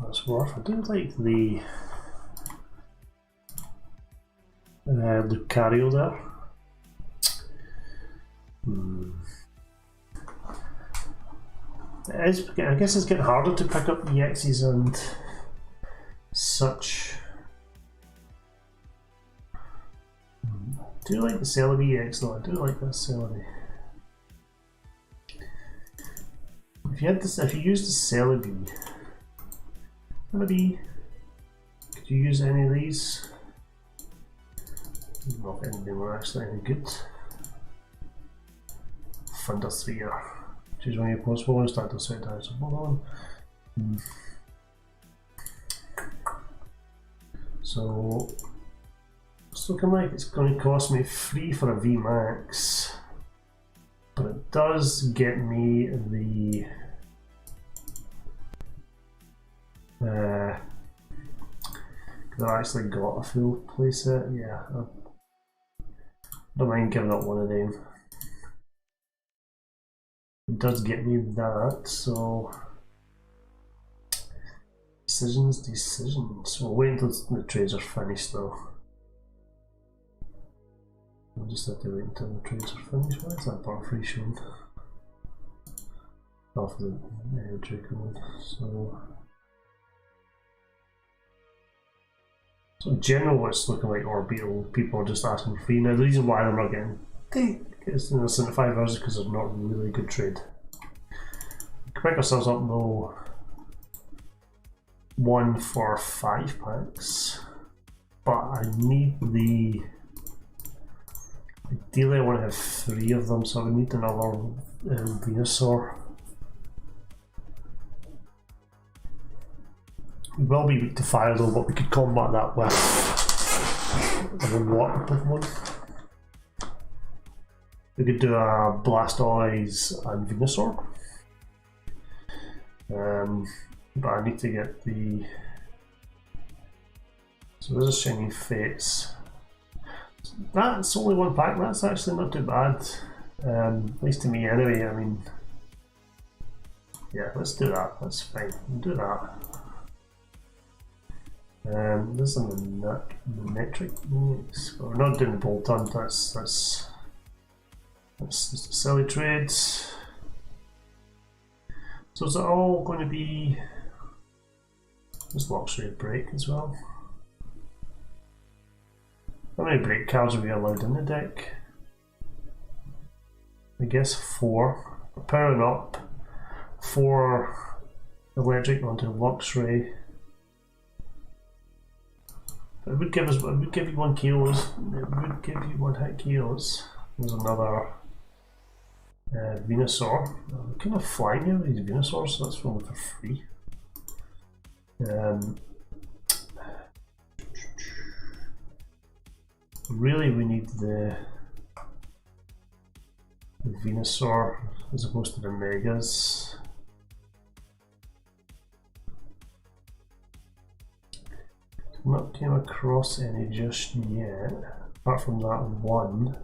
that's worth. I do like the Lucario there. It is, I guess it's getting harder to pick up EXs and such. I do like the Celebi EX though. I do like this Celebi. If you had this, if you used the Celebi, maybe could you use any of these? Not if any of them were actually any good. Thundersphere. Choose one of your most ones, start to set down. So hold on. So it's looking like it's going to cost me 3 for a VMAX, but it does get me the I actually got a full playset. Yeah, I don't mind giving up one of them. It does get me that, so decisions. We'll wait until the trades are finished though. I'll just have to wait until the trades are finished. Why is that bar free shown? Off the Draco one. So in general it's looking like Orbital people are just asking for free. Now the reason why they're not getting it's in the 5 hours because they're not really good trade. We can pick ourselves up though 1 for 5 packs, but I need the ideally I want to have 3 of them, so I need another Venusaur. We will be weak to fire though, but we could combat that with a water Pokemon. We could do a Blastoise and Venusaur. But I need to get the... So there's a Shining Fates. That's only 1 pack, that's actually not too bad. At least to me anyway, I mean... Yeah, let's do that, that's fine, we'll do that. This is a metric mix, but we're not doing the bolt on, that's just a silly trade. So is it all going to be this Luxray break as well? How many break cards are we allowed in the deck? I guess 4. We're powering up 4 electric onto Luxray. It would give us. It would give you 1 kilos. It would give you 1 hit kilos. There's another Venusaur. We kind of flying here with these Venusaurs, so that's one for free. Really, we need the Venusaur as opposed to the Megas. I've not came across any just yet, apart from that one,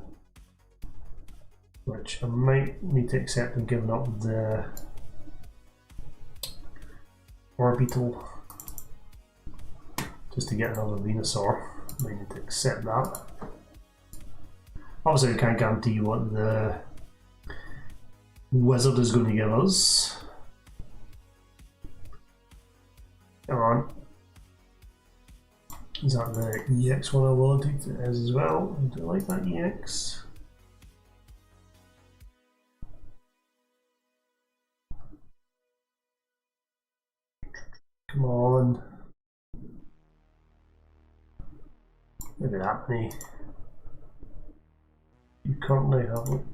which I might need to accept and giving up the Orbital just to get another Venusaur. I might need to accept that. Obviously I can't guarantee what the Wizard is going to give us. Come on. Is that the EX one I wanted? It is as well. Do I like that EX? Come on. Look at that many. You currently have it.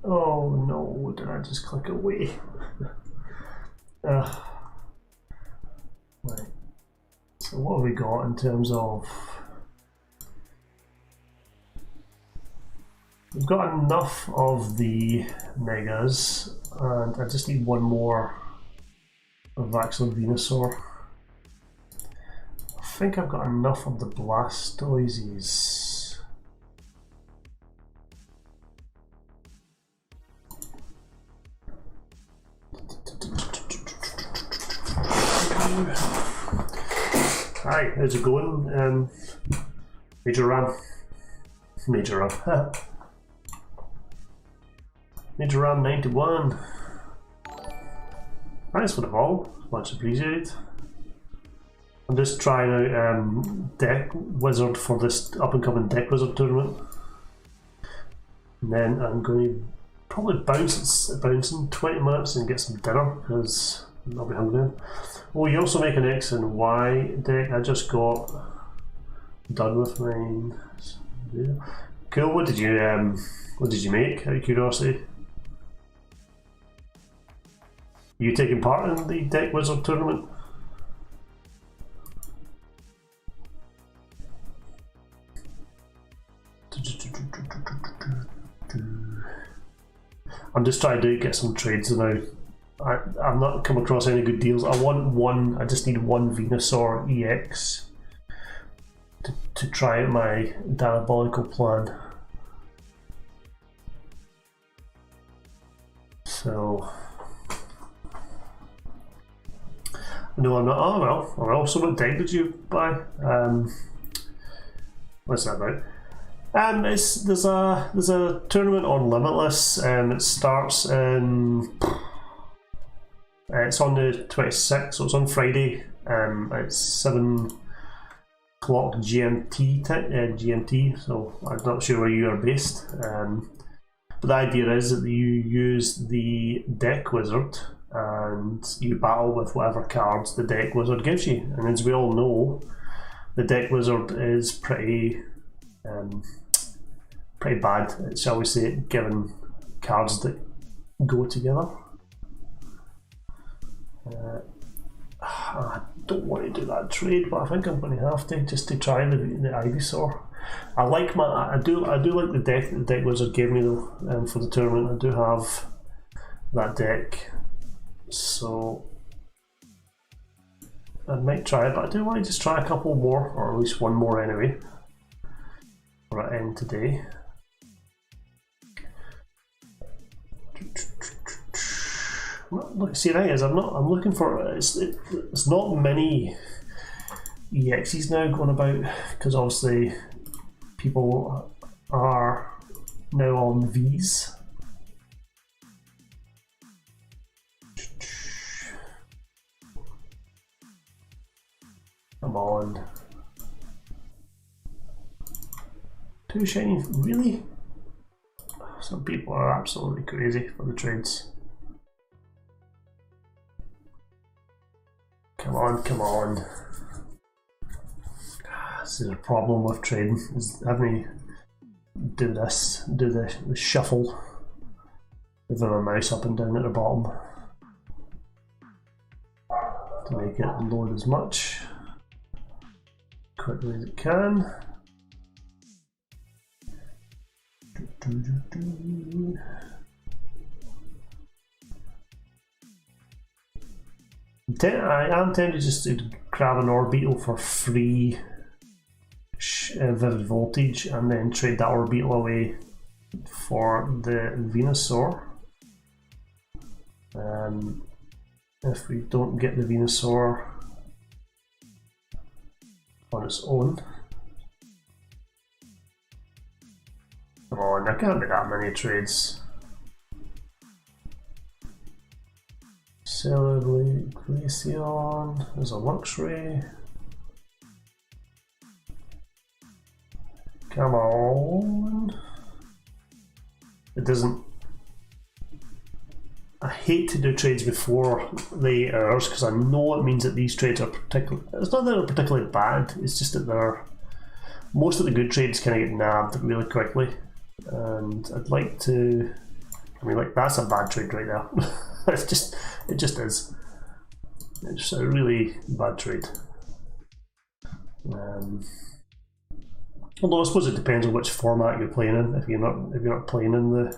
Oh no, did I just click away? Right. So what have we got in terms of... We've got enough of the megas, and I just need one more of actual Venusaur. I think I've got enough of the Blastoises. Hi, how's it going? Major Ram. Major Ram. Major Ram 91. Thanks for the ball, much appreciated. I'm just trying out Deck Wizard for this up and coming Deck Wizard tournament. And then I'm going to probably bounce in 20 minutes and get some dinner because I'll be hungry then. Oh, you also make an X and Y deck. I just got done with mine. Cool. What did you make? Out of curiosity. You taking part in the Deck Wizard tournament? I'm just trying to get some trades now. I've not come across any good deals. I want one. I just need one Venusaur EX to try out my diabolical plan. So no, I'm not. Oh well. So what deck did you buy? What's that about? There's a tournament on Limitless. It starts in. It's on the 26th, so it's on Friday. It's 7 o'clock GMT. So I'm not sure where you are based. But the idea is that you use the Deck Wizard and you battle with whatever cards the Deck Wizard gives you. And as we all know, the Deck Wizard is pretty bad, shall we say, given cards that go together. I don't want to do that trade, but I think I'm going to have to just to try the Ivysaur. I do like the deck that the Deck Wizard gave me though for the tournament. I do have that deck, so I might try it. But I do want to just try a couple more, or at least one more anyway, for I end today. Look, see, the thing is, I'm looking for. It's not many EXs now going about because obviously people are now on V's. Come on, 2 shiny, really? Some people are absolutely crazy for the trades. Come on. This is a problem with trading, is having to do the shuffle, moving my mouse up and down at the bottom to make it load as much quickly as it can. I am tempted just to grab an Orbeetle for free Vivid Voltage and then trade that Orbeetle away for the Venusaur. If we don't get the Venusaur on its own. Come on, there can't be that many trades. Celebrate Glaceon, there's a Luxray. Come on. It doesn't. I hate to do trades before the hours because I know it means that these trades are particularly. It's not that they're particularly bad, it's just that they're. Most of the good trades kind of get nabbed really quickly. And I'd like to I mean, like, that's a bad trade right there. It just is. It's a really bad trade. Although I suppose it depends on which format you're playing in. If you're not playing in the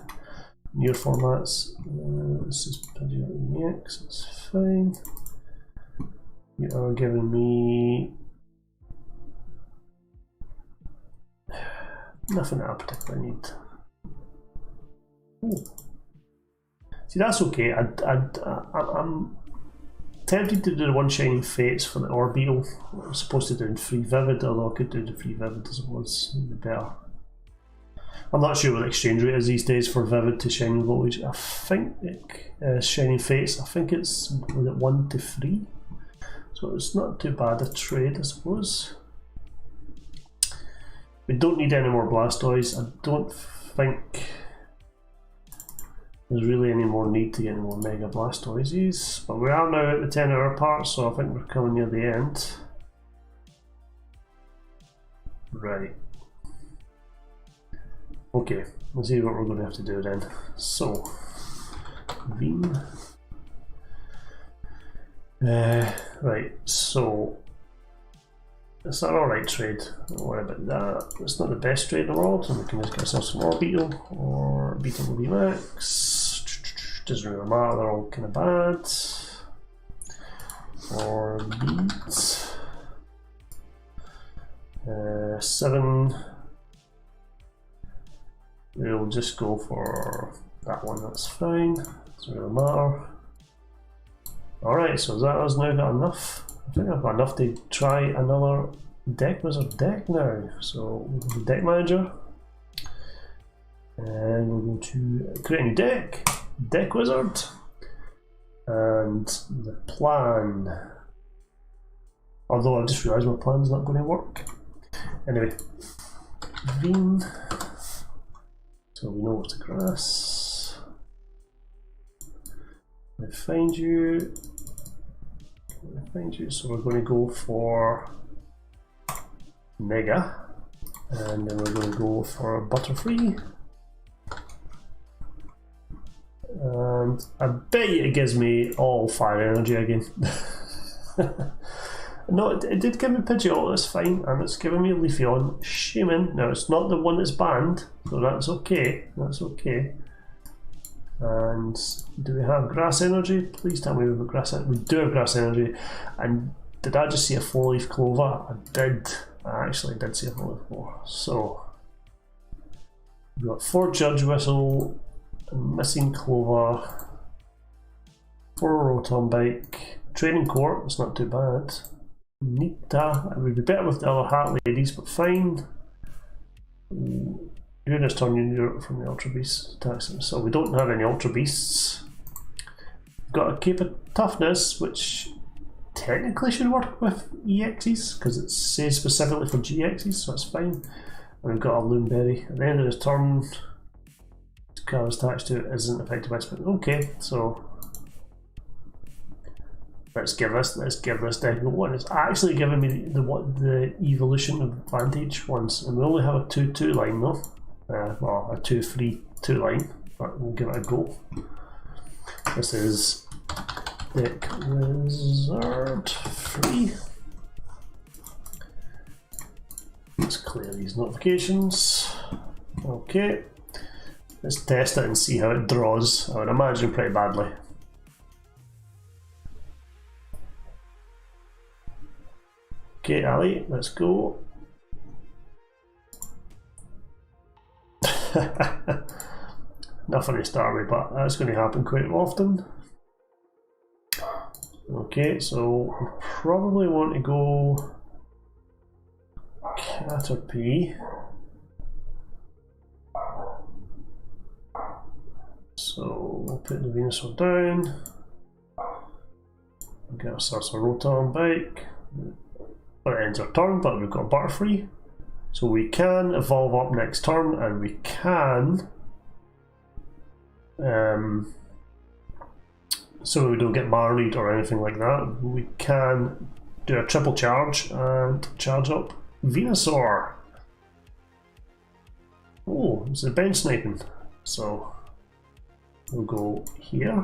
newer formats, this is X. It's fine. You are giving me nothing that I particularly need. Ooh. See, that's okay. I'm tempted to do the one Shining Fates for the Orbeetle. I'm supposed to do in Free Vivid, although I could do the Free Vivid as it was. It'd be better. I'm not sure what the exchange rate is these days for Vivid to Shining Voltage. I think Shining Fates, I think it's 1 to 3. So it's not too bad a trade, I suppose. We don't need any more Blastoise. I don't think there's really any more need to get any more Mega Blastoises, but we are now at the 10-hour part, so I think we're coming near the end. Right. Okay, let's see what we're going to have to do then. So, Veen. Right, so it's an alright trade. Don't worry about that. It's not the best trade in the world, and we can just get ourselves some more Beetle or Beetle will be max. Doesn't really matter, they're all kind of bad. Or beats. 7. We'll just go for that one, that's fine. Doesn't really matter. Alright, so that has now got enough. I think I've got enough to try another Deck Wizard deck now. So we'll go to Deck Manager. And we're going to create a new deck. Deck Wizard. And the plan. Although I've just realised my plan's not going to work. Anyway. Veen. So we know what's the grass. I find you. So we're going to go for Mega, and then we're going to go for Butterfree, and I bet you it gives me all Fire Energy again. No, it did give me Pidgeot, that's fine, and it's giving me Leafeon. Shaman, now it's not the one that's banned, so that's okay, And do we have Grass Energy? Please tell me we have Grass Energy. We do have Grass Energy. And did I just see a 4-leaf Clover? I did. I actually did see a 4-leaf Clover. So we've got 4 Judge Whistle, a missing Clover, 4 Rotom Bike, Training Court, it's not too bad. Nita, it would be better with the other Hat Ladies, but fine. During this turn, you from the Ultra Beasts attacks them. So we don't have any Ultra Beasts. We've got a Cape of Toughness, which technically should work with EXs because it says specifically for GXs, so that's fine. And we've got a Loonberry. At the end of this turn, the card attached to it isn't affected by spin. Okay, so let's give this deck a one. It's actually giving me the evolution advantage ones, and we only have a 2-2 line though. Well, a 2-3-2 line, but we'll give it a go. This is Deck Wizard 3. Let's clear these notifications. Okay, let's test it and see how it draws. I would imagine pretty badly. Okay, Ali, let's go. Nothing to start with, but that's going to happen quite often. Okay, so we probably want to go Caterpie. So we'll put the Venusaur down. We'll get ourselves a Rotom Bike. But it ends our turn, but we've got Butterfree. So we can evolve up next turn, and we can so we don't get married or anything like that. We can do a triple charge and charge up Venusaur. Oh, it's a bench sniping. So We'll go here.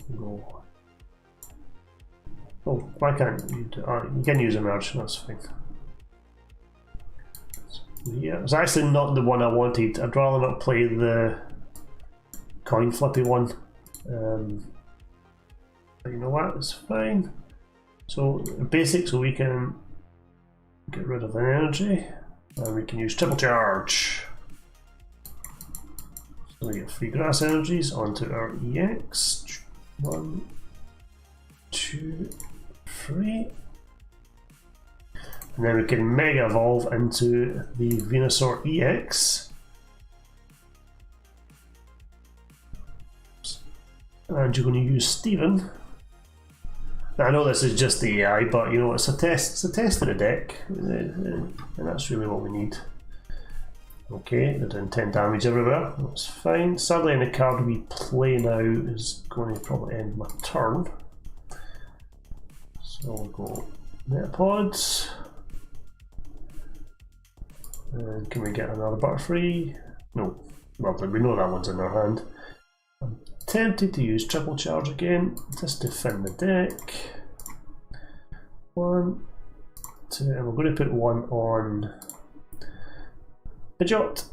We'll go. Oh, why can't you do? You can use a merge, that's fine. So yeah, it's actually not the one I wanted. I'd rather not play the coin flippy one. But you know what? It's fine. So basic, so we can get rid of an energy, and we can use triple charge. So we get free grass energies onto our EX. 1, 2, 3. And then we can mega evolve into the Venusaur EX. And you're going to use Steven. Now, I know this is just the AI, but you know, it's a test. It's a test of the deck, and that's really what we need. Okay, they're doing 10 damage everywhere. That's fine. Sadly, any card we play now is going to probably end my turn. So we'll go Metapods. And can we get another Butterfree? No. Well, we know that one's in our hand. I'm tempted to use triple charge again, just to thin the deck. 1, 2, and we're going to put one on Pidgeot.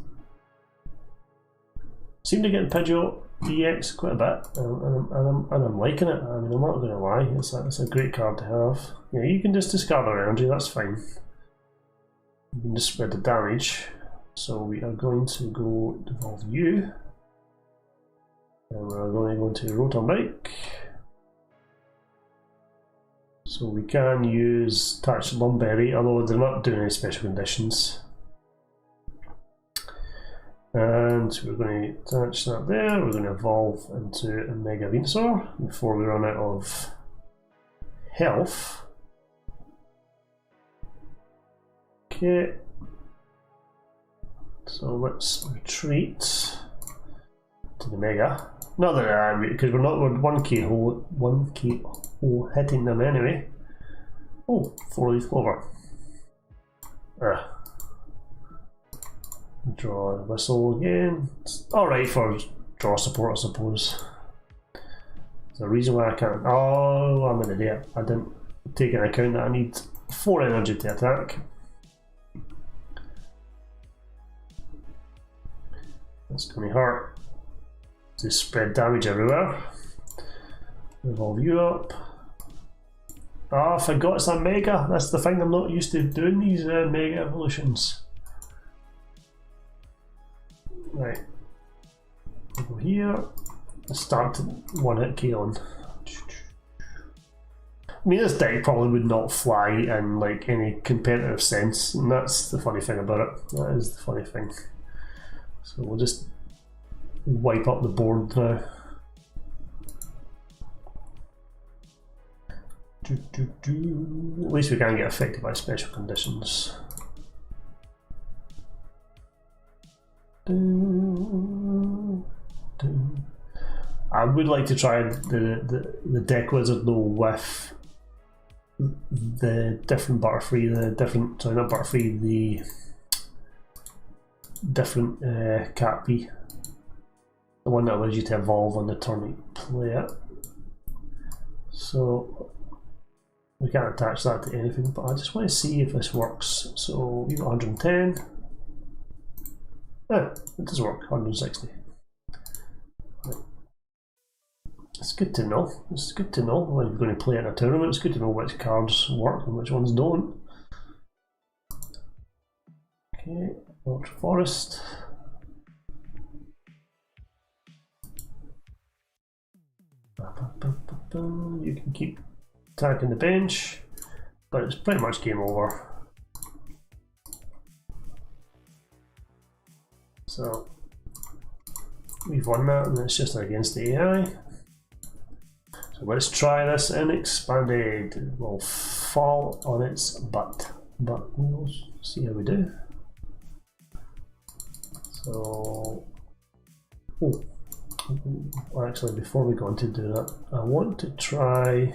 Seem to get Pidgeot EX quite a bit, and I'm liking it. I mean, I'm not going to lie, it's a great card to have. Yeah, you can just discard our energy, that's fine. You can just spread the damage. So we are going to go evolve you, and we're going to go into Rotom Bike. So we can use Touch Lumberry, although they're not doing any special conditions. And we're going to attach that there. We're going to evolve into a Mega Venusaur before we run out of health. Okay. So let's retreat to the Mega. Not that because we're 1k hole hitting them anyway. Oh, 4-leaf clover. Draw a whistle again. It's alright for draw support, I suppose. There's a reason why I can't. Oh, I'm an idiot. I didn't take into account that I need 4 energy to attack. That's going to hurt. To spread damage everywhere. Evolve you up. Ah, I forgot it's a Mega. That's the thing, I'm not used to doing these Mega evolutions. Right. We'll go here. Let's start to one-hit KO'ing. I mean, this deck probably would not fly in like any competitive sense, and that's the funny thing about it. That is the funny thing. So we'll just wipe up the board now. At least we can get affected by special conditions. I would like to try the deck wizard though with the different Butterfree, the different Caterpie, the one that allows you to evolve on the turn you play it. So we can't attach that to anything, but I just want to see if this works. So we've got 110. Yeah, it does work, 160. Right. It's good to know. It's good to know when you're going to play in a tournament. It's good to know which cards work and which ones don't. Okay, Ultra Forest. You can keep attacking the bench, but it's pretty much game over. So we've won that, and it's just against the AI. So let's try this in Expanded. It will fall on its butt, but we'll see how we do. So, actually, before we go on to do that, I want to try.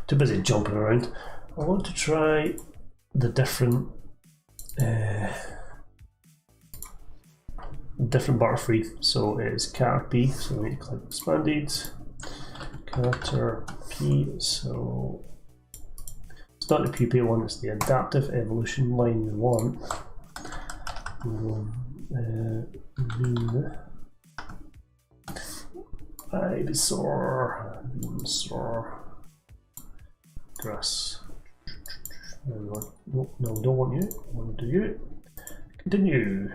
Too busy jumping around. I want to try the different. different Butterfree. So it's Caterpie, so we need to click expanded. Caterpie, so it's not the pupa one, it's the adaptive evolution line we want. Ivysaur, Venusaur, Grass. No, we don't want you. I want to do you. Continue.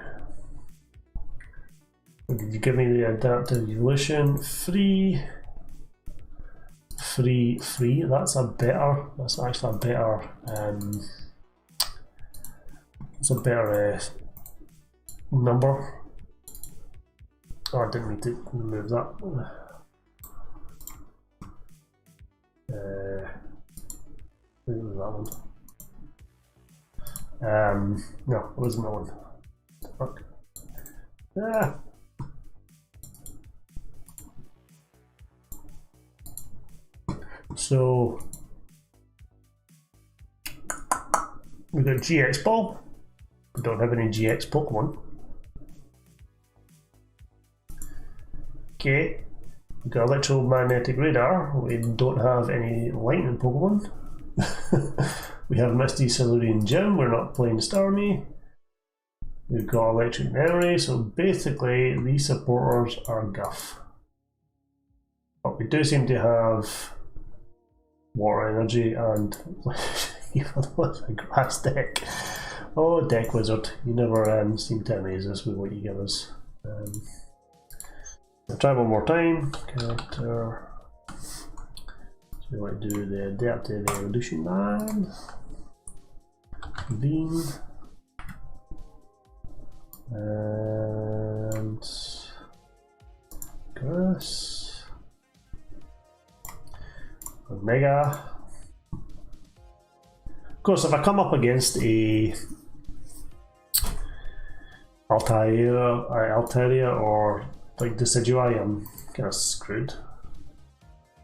Did you give me the adaptive evolution? Free. That's a better. That's actually a better. It's a better number. Oh, I didn't need to remove that. Remove that one. No, it wasn't that one. Fuck. Ah. So we've got GX Ball. We don't have any GX Pokemon. Okay. We've got Electromagnetic Radar. We don't have any Lightning Pokemon. We have Misty Silurian Gym. We're not playing Starmie. We've got Electric Memory. So basically, these supporters are guff. But we do seem to have Water Energy and even a Grass deck. Oh, Deck Wizard, you never seem to amaze us with what you give us. I'll try one more time. Character. So we want to do the Adaptive Evolution Band. Beam. And Grass. Omega. Of course, if I come up against a Altaria or like Decidueye, I'm kind of screwed.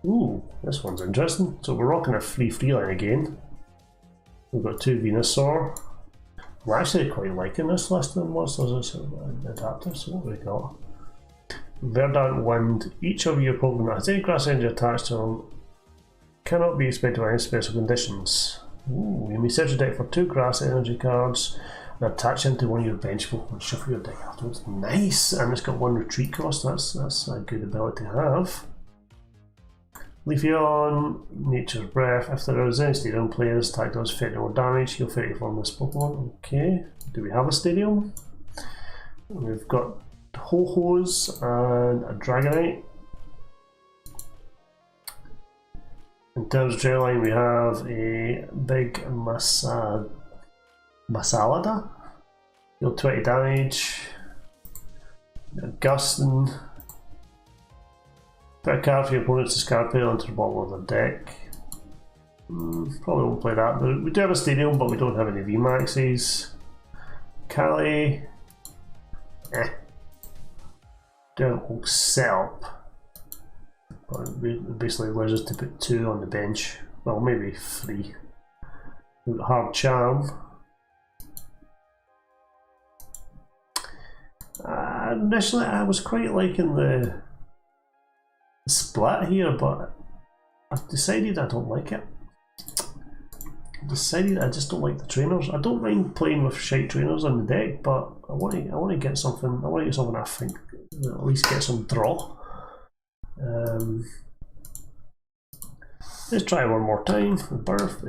Ooh, this one's interesting. So we're rocking a free line again. We've got 2 Venusaur. I'm actually quite liking this list than monsters adaptive. So what have we got? Verdant Wind. Each of your Pokemon that has any grass energy attached to them cannot be expected by any special conditions. Ooh, you may search your deck for 2 grass energy cards and attach them to one of your bench Pokemon. Shuffle your deck afterwards. Nice! And it's got 1 retreat cost. That's a good ability to have. Leafeon, Nature's Breath. If there is any stadium players, attack does 50 more damage. He'll 50 from this Pokemon. Okay. Do we have a stadium? We've got Ho-Ho's and a Dragonite. In terms of trail line, we have a big Masalada. Deal 20 damage. Gustin. Put a card for your opponent's discard pile onto the bottom of the deck. Probably won't play that, but we do have a stadium, but we don't have any VMAXs. Kali. Do have a whole setup. But it basically allows us to put 2 on the bench. Well, maybe 3. We've got Hard Charm. Initially, I was quite liking the split here, but I've decided I don't like it. I've decided I just don't like the trainers. I don't mind playing with shite trainers on the deck, but I want to get something. I want to get something I think that at least get some draw. Let's try one more time. Birth,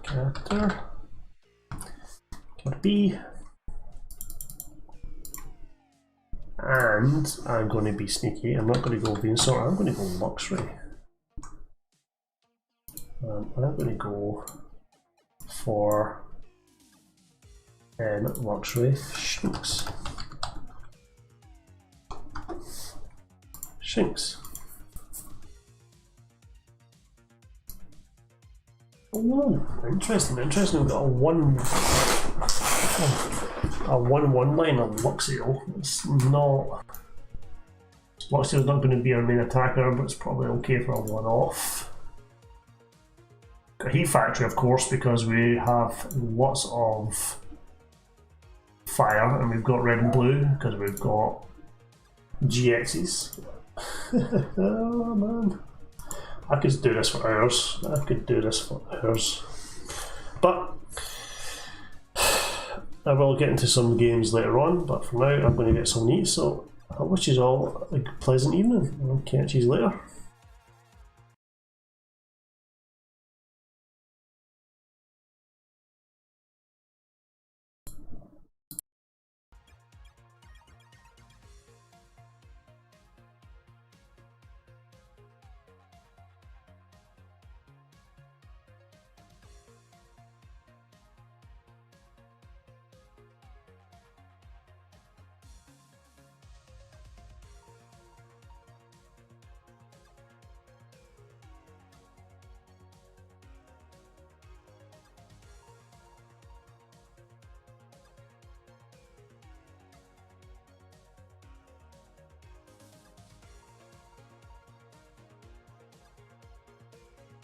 character, B, and I'm going to be sneaky. I'm not going to go Venusaur. I'm going to go Luxray. I'm going to go for Luxray Shinx. Oh, interesting. We've got a 1/1 line of Luxio. It's not. Luxio's not going to be our main attacker, but it's probably okay for a one-off. Got Heat Factory, of course, because we have lots of fire, and we've got red and blue because we've got GXs. Oh man, I could do this for hours. But I will get into some games later on. But for now, I'm going to get some to eat. So I wish you all a pleasant evening. I'll catch you later.